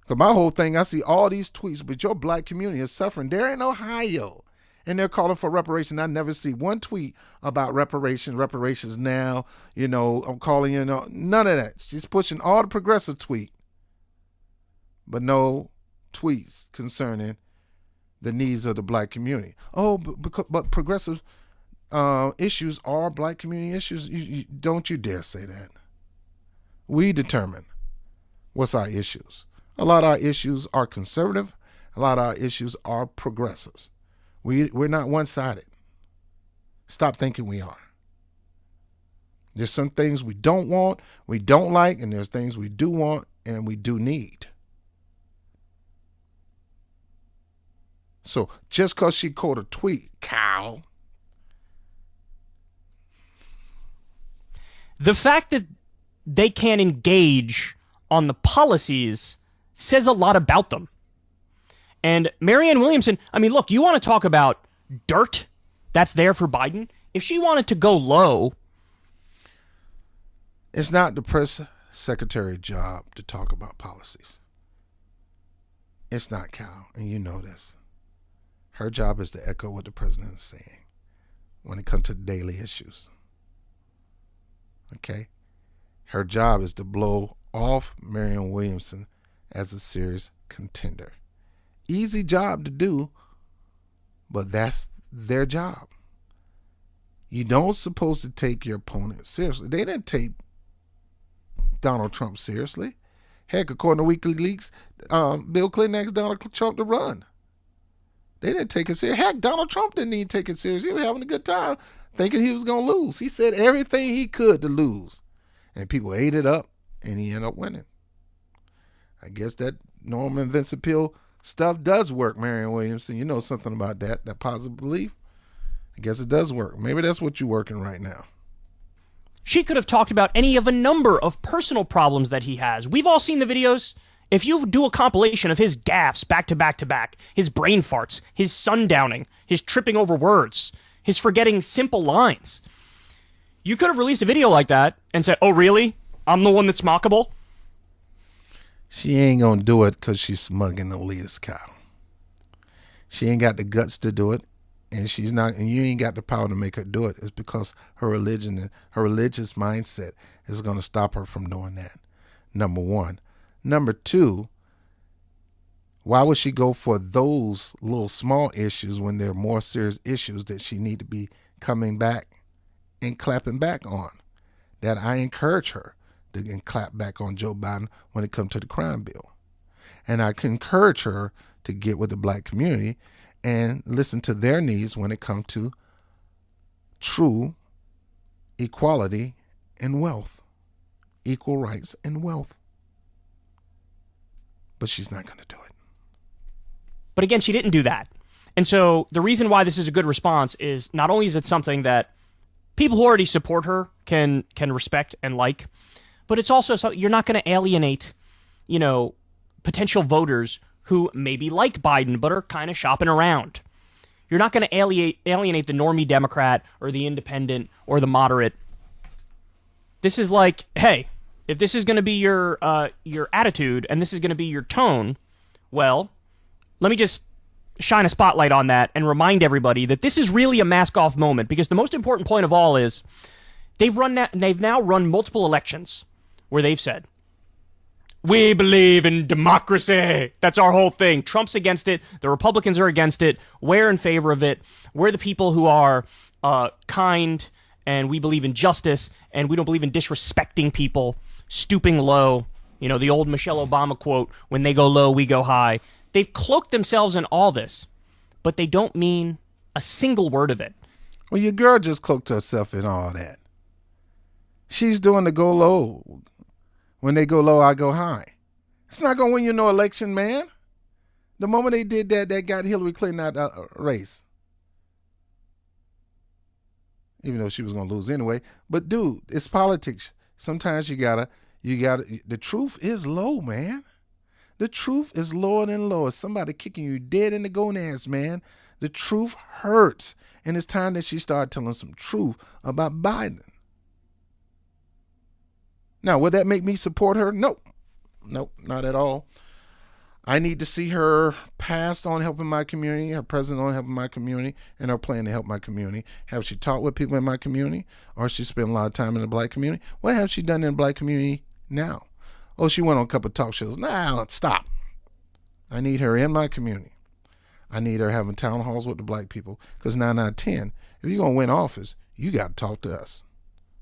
Because my whole thing, I see all these tweets, but your black community is suffering. They're in Ohio, and they're calling for reparation. I never see one tweet about reparations now. I'm calling none of that. She's pushing all the progressive tweet, but no tweets concerning the needs of the black community. Oh, but progressive issues are black community issues. Don't you dare say that. We determine what's our issues. A lot of our issues are conservative. A lot of our issues are progressives. We're not one-sided. Stop thinking we are. There's some things we don't want, we don't like, and there's things we do want and we do need. So just because she caught a tweet, cow. The fact that they can't engage on the policies says a lot about them. And Marianne Williamson, look, you want to talk about dirt that's there for Biden? If she wanted to go low... It's not the press secretary's job to talk about policies. It's not, Cal, and you know this. Her job is to echo what the president is saying when it comes to daily issues. Okay? Her job is to blow off Marianne Williamson as a serious contender. Easy job to do, but that's their job. You don't supposed to take your opponent seriously. They didn't take Donald Trump seriously. Heck, according to WikiLeaks, Bill Clinton asked Donald Trump to run. They didn't take it serious. Heck, Donald Trump didn't even take it serious. He was having a good time thinking he was going to lose. He said everything he could to lose. And people ate it up, and he ended up winning. I guess that Norman Vincent Peale stuff does work, Marianne Williamson. You know something about that positive belief. I guess it does work. Maybe that's what you're working right now. She could have talked about any of a number of personal problems that he has. We've all seen the videos. If you do a compilation of his gaffes back to back to back, his brain farts, his sundowning, his tripping over words, his forgetting simple lines, you could have released a video like that and said, oh, really? I'm the one that's mockable? She ain't going to do it because she's smug and elitist, Kyle. She ain't got the guts to do it, and she's not, and you ain't got the power to make her do it. It's because her religion and her religious mindset is going to stop her from doing that. Number one. Number two, why would she go for those little small issues when there are more serious issues that she need to be coming back and clapping back on? That I encourage her to clap back on Joe Biden when it comes to the crime bill. And I can encourage her to get with the black community and listen to their needs when it comes to true equality and wealth, equal rights and wealth. But she's not going to do it. But again, she didn't do that. And so the reason why this is a good response is not only is it something that people who already support her can respect and like, but it's also something you're not going to alienate, potential voters who maybe like Biden but are kind of shopping around. You're not going to alienate the normie Democrat or the independent or the moderate. This is like, hey, if this is going to be your attitude and this is going to be your tone, well, let me just shine a spotlight on that and remind everybody that this is really a mask-off moment, because the most important point of all is they've now run multiple elections where they've said, we believe in democracy. That's our whole thing. Trump's against it. The Republicans are against it. We're in favor of it. We're the people who are kind, and we believe in justice, and we don't believe in disrespecting people, stooping low. The old Michelle Obama quote, when they go low, we go high. They've cloaked themselves in all this, but they don't mean a single word of it. Well, your girl just cloaked herself in all that. She's doing the go low. When they go low, I go high. It's not going to win you no election, man. The moment they did that, that got Hillary Clinton out of the race. Even though she was going to lose anyway. But, dude, it's politics. Sometimes you gotta, the truth is low, man. The truth is lower than lower. Somebody kicking you dead in the gonads, man. The truth hurts. And it's time that she started telling some truth about Biden. Now, would that make me support her? Nope. Nope, not at all. I need to see her past on helping my community, her present on helping my community, and her plan to help my community. Have she talked with people in my community? Or she spent a lot of time in the black community? What has she done in the black community now? Oh, she went on a couple of talk shows. Nah, stop. I need her in my community. I need her having town halls with the black people. Because 9 out of 10, if you're going to win office, you got to talk to us.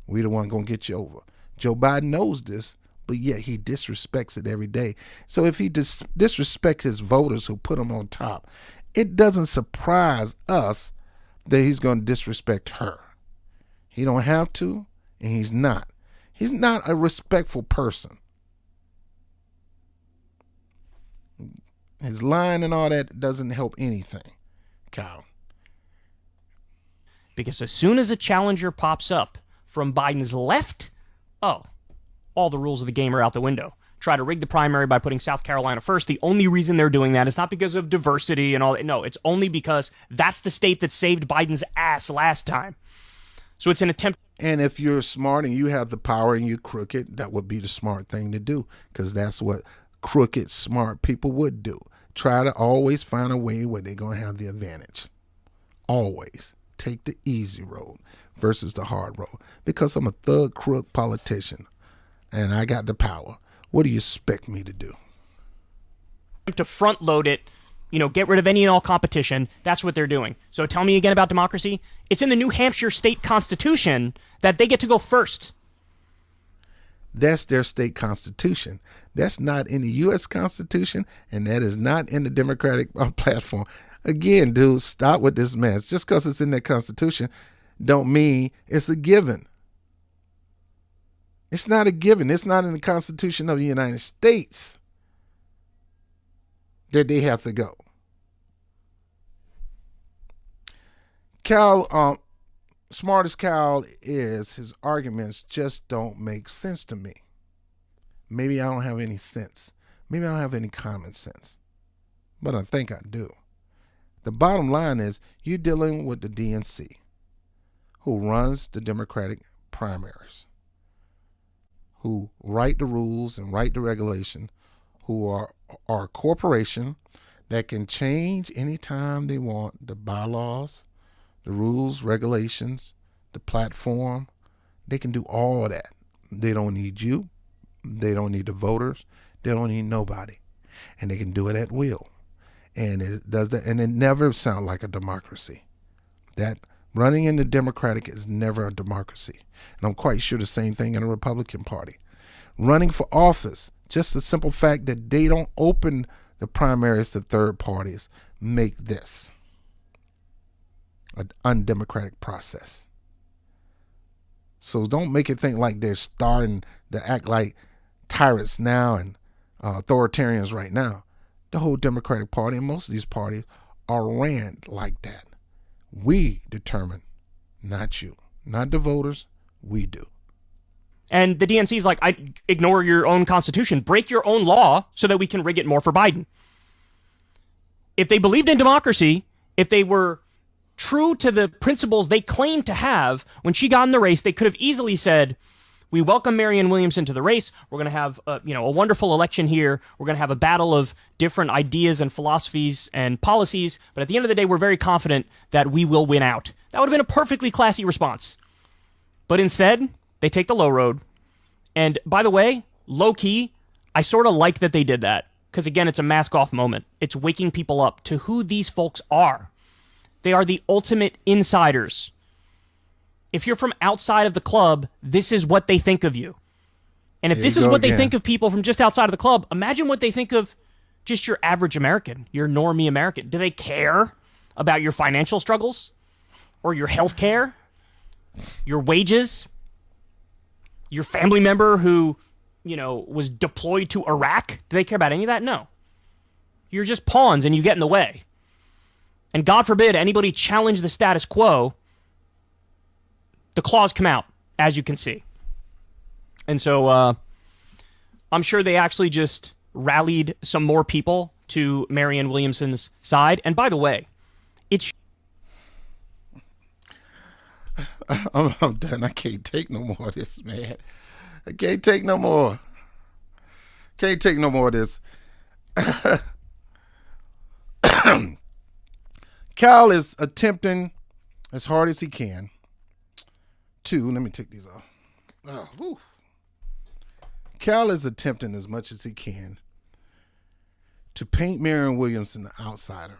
We the one going to get you over. Joe Biden knows this, but yet he disrespects it every day. So if he disrespects his voters who put him on top, it doesn't surprise us that he's going to disrespect her. He don't have to, and he's not. He's not a respectful person. His line and all that doesn't help anything, Kyle. Because as soon as a challenger pops up from Biden's left, all the rules of the game are out the window. Try to rig the primary by putting South Carolina first. The only reason they're doing that is not because of diversity and all that. No, it's only because that's the state that saved Biden's ass last time. So it's an attempt. And if you're smart and you have the power and you're crooked, that would be the smart thing to do, because that's what crooked, smart people would do. Try to always find a way where they're going to have the advantage. Always take the easy road versus the hard road, because I'm a thug, crook politician and I got the power. What do you expect me to do? To front load it, get rid of any and all competition. That's what they're doing. So tell me again about democracy. It's in the New Hampshire state constitution that they get to go first. That's their state constitution. That's not in the U.S. Constitution, and that is not in the Democratic platform. Again, dude, stop with this mess. Just because it's in their Constitution don't mean it's a given. It's not a given. It's not in the Constitution of the United States that they have to go. Cal, smart as Cal is, his arguments just don't make sense to me. Maybe I don't have any sense. Maybe I don't have any common sense. But I think I do. The bottom line is you're dealing with the DNC, who runs the Democratic primaries, who write the rules and write the regulation, who are a corporation that can change anytime they want the bylaws, the rules, regulations, the platform. They can do all that. They don't need you. They don't need the voters. They don't need nobody. And they can do it at will. And it does that, and it never sounds like a democracy. That running in the Democratic is never a democracy. And I'm quite sure the same thing in the Republican Party. Running for office, just the simple fact that they don't open the primaries to third parties, make this an undemocratic process. So don't make it think like they're starting to act like tyrants now and authoritarians right now. The whole Democratic Party and most of these parties are ran like that. We determine, not you. Not the voters, we do. And the DNC is like, I ignore your own constitution, break your own law so that we can rig it more for Biden. If they believed in democracy, if they were true to the principles they claimed to have when she got in the race, they could have easily said, we welcome Marianne Williamson to the race. We're going to have a wonderful election here. We're going to have a battle of different ideas and philosophies and policies. But at the end of the day, we're very confident that we will win out. That would have been a perfectly classy response. But instead, they take the low road. And by the way, low key, I sort of like that they did that. Because again, it's a mask off moment. It's waking people up to who these folks are. They are the ultimate insiders. If you're from outside of the club, this is what they think of you. And if this is what they think of people from just outside of the club, imagine what they think of just your average American, your normie American. Do they care about your financial struggles? Or your health care? Your wages? Your family member who, was deployed to Iraq? Do they care about any of that? No. You're just pawns and you get in the way. And God forbid anybody challenge the status quo, the claws come out, as you can see. And so I'm sure they actually just rallied some more people to Marianne Williamson's side. And by the way, it's... I'm done. I can't take no more of this, man. I can't take no more. Can't take no more of this. Cal is attempting as hard as he can let me take these off. Oh, whew. Cal is attempting as much as he can to paint Marianne Williamson the outsider.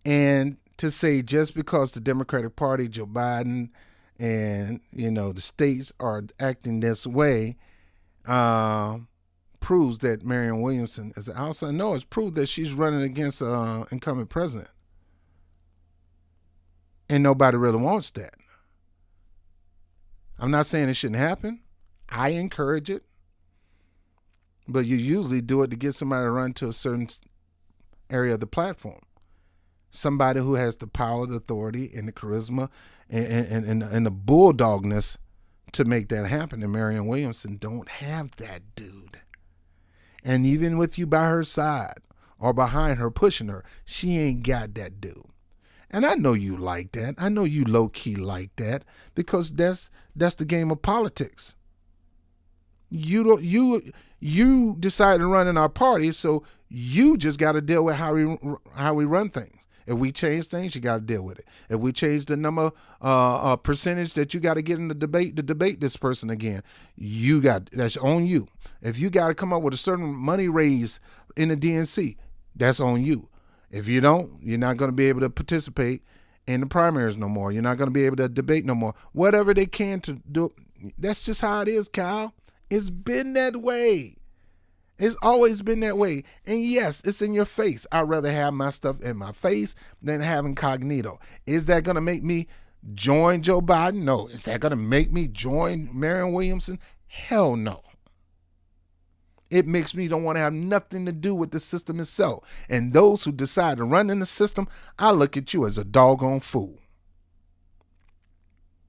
And to say just because the Democratic Party, Joe Biden, and, the states are acting this way, proves that Marianne Williamson is the outsider. No, it's proved that she's running against an incumbent president. And nobody really wants that. I'm not saying it shouldn't happen. I encourage it. But you usually do it to get somebody to run to a certain area of the platform. Somebody who has the power, the authority, and the charisma and the bulldogness to make that happen. And Marianne Williamson don't have that, dude. And even with you by her side or behind her pushing her, she ain't got that dude. And I know you like that. I know you low-key like that because that's the game of politics. You decided to run in our party, so you just got to deal with how we run things. If we change things, you got to deal with it. If we change the number percentage that you got to get in the debate to debate this person again, that's on you. If you got to come up with a certain money raise in the DNC, that's on you. If you don't, you're not going to be able to participate in the primaries no more. You're not going to be able to debate no more. Whatever they can to do, that's just how it is, Kyle. It's been that way. It's always been that way. And yes, it's in your face. I'd rather have my stuff in my face than have incognito. Is that going to make me join Joe Biden? No. Is that going to make me join Marianne Williamson? Hell no. It makes me don't want to have nothing to do with the system itself. And those who decide to run in the system, I look at you as a doggone fool.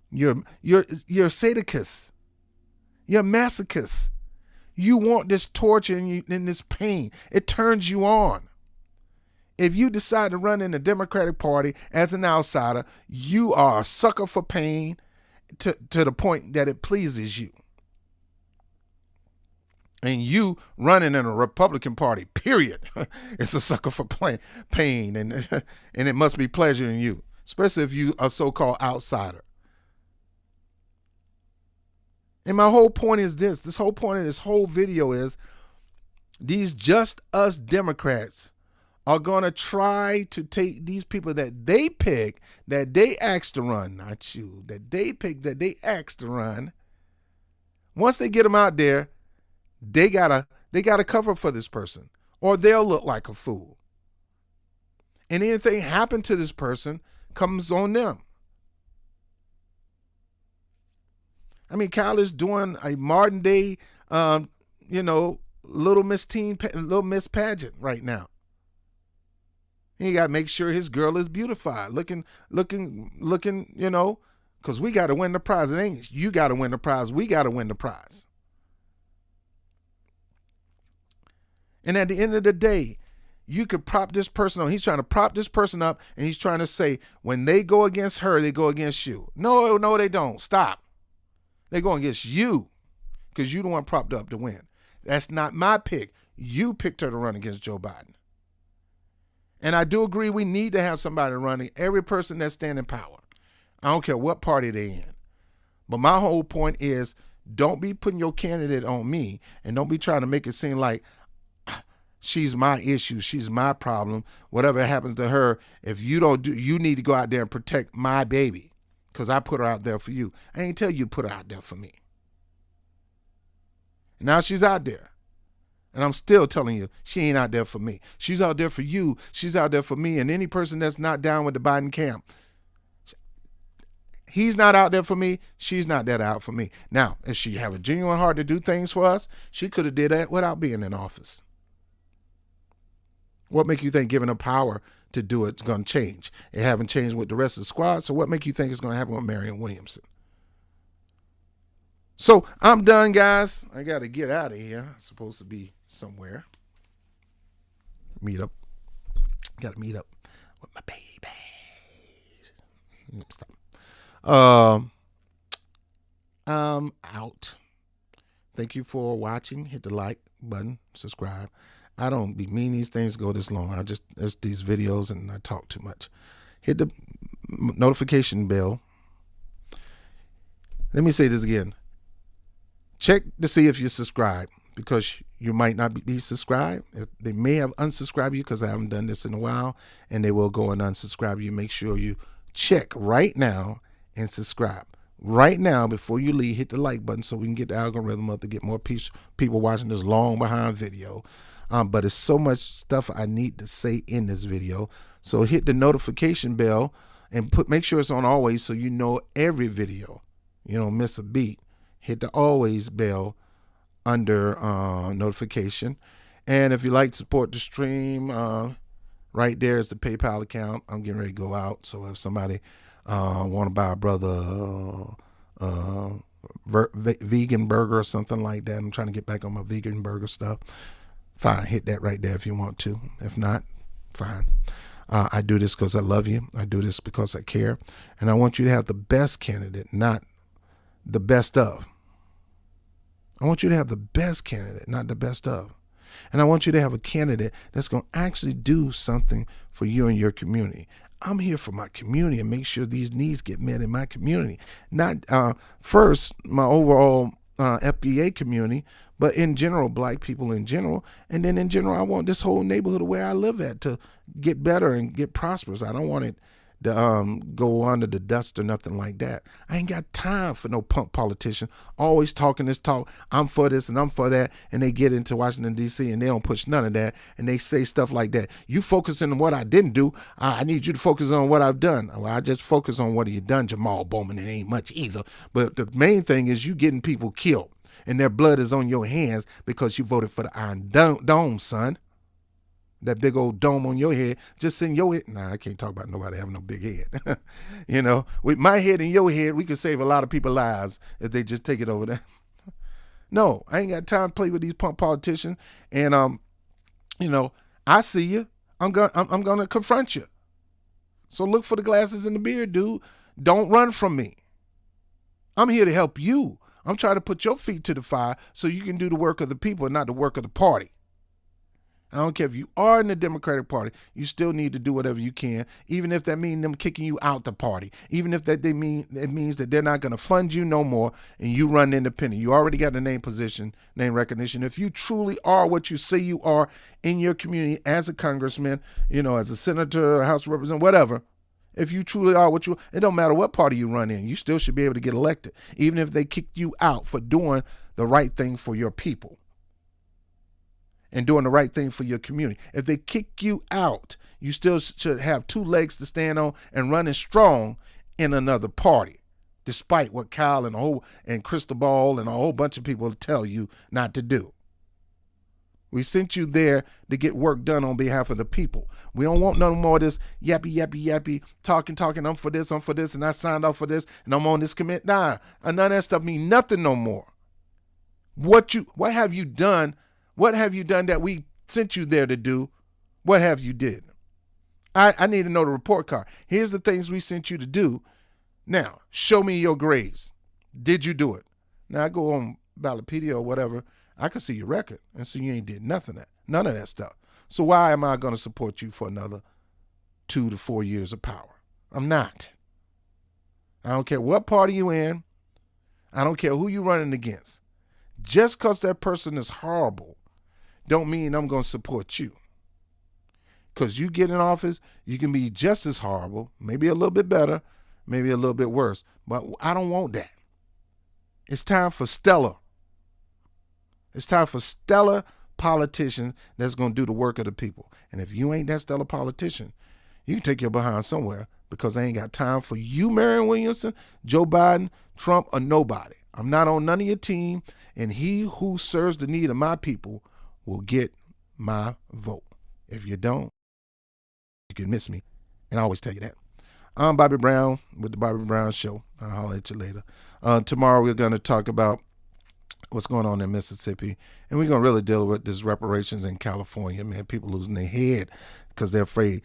You're a sadicist. You're a masochist. You want this torture and this pain. It turns you on. If you decide to run in the Democratic Party as an outsider, you are a sucker for pain to the point that it pleases you. And you running in a Republican Party, period, it's a sucker for pain, and it must be pleasure in you, especially if you are a so-called outsider. And my whole point is this whole point of this whole video is these Just Us Democrats are going to try to take these people that they pick, that they asked to run, not you, that they pick, that they asked to run. Once they get them out there, they gotta cover for this person or they'll look like a fool. And anything happen to this person comes on them. I mean, Kyle is doing a modern day, Little Miss pageant right now. He got to make sure his girl is beautified, looking, because we got to win the prize. It ain't you got to win the prize. We got to win the prize. And at the end of the day, you could prop this person on. He's trying to prop this person up, and he's trying to say, when they go against her, they go against you. No, they don't. Stop. They go against you because you the one propped up to win. That's not my pick. You picked her to run against Joe Biden. And I do agree we need to have somebody running, every person that's standing in power. I don't care what party they in. But my whole point is, don't be putting your candidate on me, and don't be trying to make it seem like she's my issue, she's my problem. Whatever happens to her, if you don't do, you need to go out there and protect my baby because I put her out there for you. I ain't tell you to put her out there for me. Now she's out there. And I'm still telling you, she ain't out there for me. She's out there for you. She's out there for me. And any person that's not down with the Biden camp, he's not out there for me. She's not that out for me. Now, if she have a genuine heart to do things for us, she could have did that without being in office. What make you think giving her power to do it's going to change? It haven't changed with the rest of the squad. So what make you think it's going to happen with Marianne Williamson? So I'm done, guys. I got to get out of here. I'm supposed to be somewhere. Meet up. Got to meet up with my babies. Stop. I'm out. Thank you for watching. Hit the like button. Subscribe. I don't be mean these things go this long. It's these videos and I talk too much. Hit the notification bell. Let me say this again. Check to see if you subscribe, because you might not be subscribed. They may have unsubscribed you because I haven't done this in a while, and they will go and unsubscribe you. Make sure you check right now and subscribe. Right now, before you leave, hit the like button so we can get the algorithm up to get more people watching this long behind video. But it's so much stuff I need to say in this video. So hit the notification bell and make sure it's on always so you know every video. You don't miss a beat. Hit the always bell under notification. And if you like to support the stream, right there is the PayPal account. I'm getting ready to go out. So if somebody want to buy a brother vegan burger or something like that, I'm trying to get back on my vegan burger stuff. Fine, hit that right there if you want to. If not, fine. I do this because I love you. I do this because I care. And I want you to have the best candidate, not the best of. I want you to have the best candidate, not the best of. And I want you to have a candidate that's going to actually do something for you and your community. I'm here for my community and make sure these needs get met in my community. Not first, my overall FBA community, but in general, black people in general. And then in general, I want this whole neighborhood where I live at to get better and get prosperous. I don't want it to go under the dust or nothing like that. I ain't got time for no punk politician always talking this talk. I'm for this and I'm for that. And they get into Washington, D.C. and they don't push none of that. And they say stuff like that. You focusing on what I didn't do. I need you to focus on what I've done. Well, I just focus on what you've done, Jamal Bowman. It ain't much either. But the main thing is you getting people killed. And their blood is on your hands because you voted for the Iron Dome, son. That big old dome on your head, just in your head. Nah, I can't talk about nobody having no big head. With my head and your head, we could save a lot of people's lives if they just take it over there. No, I ain't got time to play with these punk politicians. And I see you. I'm gonna confront you. So look for the glasses and the beard, dude. Don't run from me. I'm here to help you. I'm trying to put your feet to the fire so you can do the work of the people and not the work of the party. I don't care if you are in the Democratic Party, you still need to do whatever you can, even if that means them kicking you out the party, even if it means that they're not going to fund you no more and you run independent. You already got the name recognition. If you truly are what you say you are in your community as a congressman, as a senator, House representative, whatever, if you truly are it don't matter what party you run in, you still should be able to get elected, even if they kick you out for doing the right thing for your people. And doing the right thing for your community. If they kick you out, you still should have two legs to stand on and running strong in another party. despite what Kyle and Cristobal and a whole bunch of people tell you not to do. We sent you there to get work done on behalf of the people. We don't want no more of this yappy, talking, I'm for this, and I signed off for this, and I'm on this commit. Nah, none of that stuff mean nothing no more. What have you done? What have you done that we sent you there to do? What have you did? I need to know the report card. Here's the things we sent you to do. Now, show me your grades. Did you do it? Now, I go on Ballotpedia or whatever, I can see your record and see you ain't did none of that stuff. So why am I going to support you for another 2 to 4 years of power? I'm not. I don't care what party you in. I don't care who you running against. Just because that person is horrible don't mean I'm going to support you. Because you get in office, you can be just as horrible, maybe a little bit better, maybe a little bit worse. But I don't want that. It's time for stellar. It's time for stellar politicians that's going to do the work of the people. And if you ain't that stellar politician, you can take your behind somewhere, because I ain't got time for you, Marianne Williamson, Joe Biden, Trump, or nobody. I'm not on none of your team, and he who serves the need of my people will get my vote. If you don't, you can miss me, and I always tell you that. I'm Bobby Brown with the Bobby Brown Show. I'll holler at you later. Tomorrow we're going to talk about what's going on in Mississippi, and we're going to really deal with this reparations in California. Man, people losing their head because they're afraid.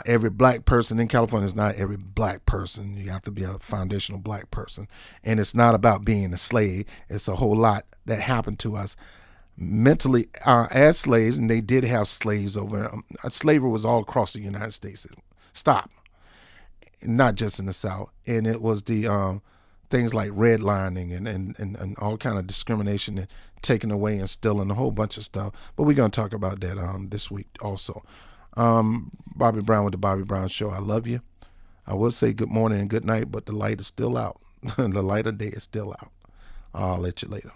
Every black person in California is not every black person. You have to be a foundational black person, and it's not about being a slave. It's a whole lot that happened to us mentally as slaves, and they did have slaves over. Slavery was all across the United States. Stop. Not just in the South. And it was the things like redlining and all kind of discrimination and taking away and stealing, a whole bunch of stuff. But we're going to talk about that this week also. Bobby Brown with the Bobby Brown Show. I love you. I will say good morning and good night, but the light is still out. The light of day is still out. I'll let you later.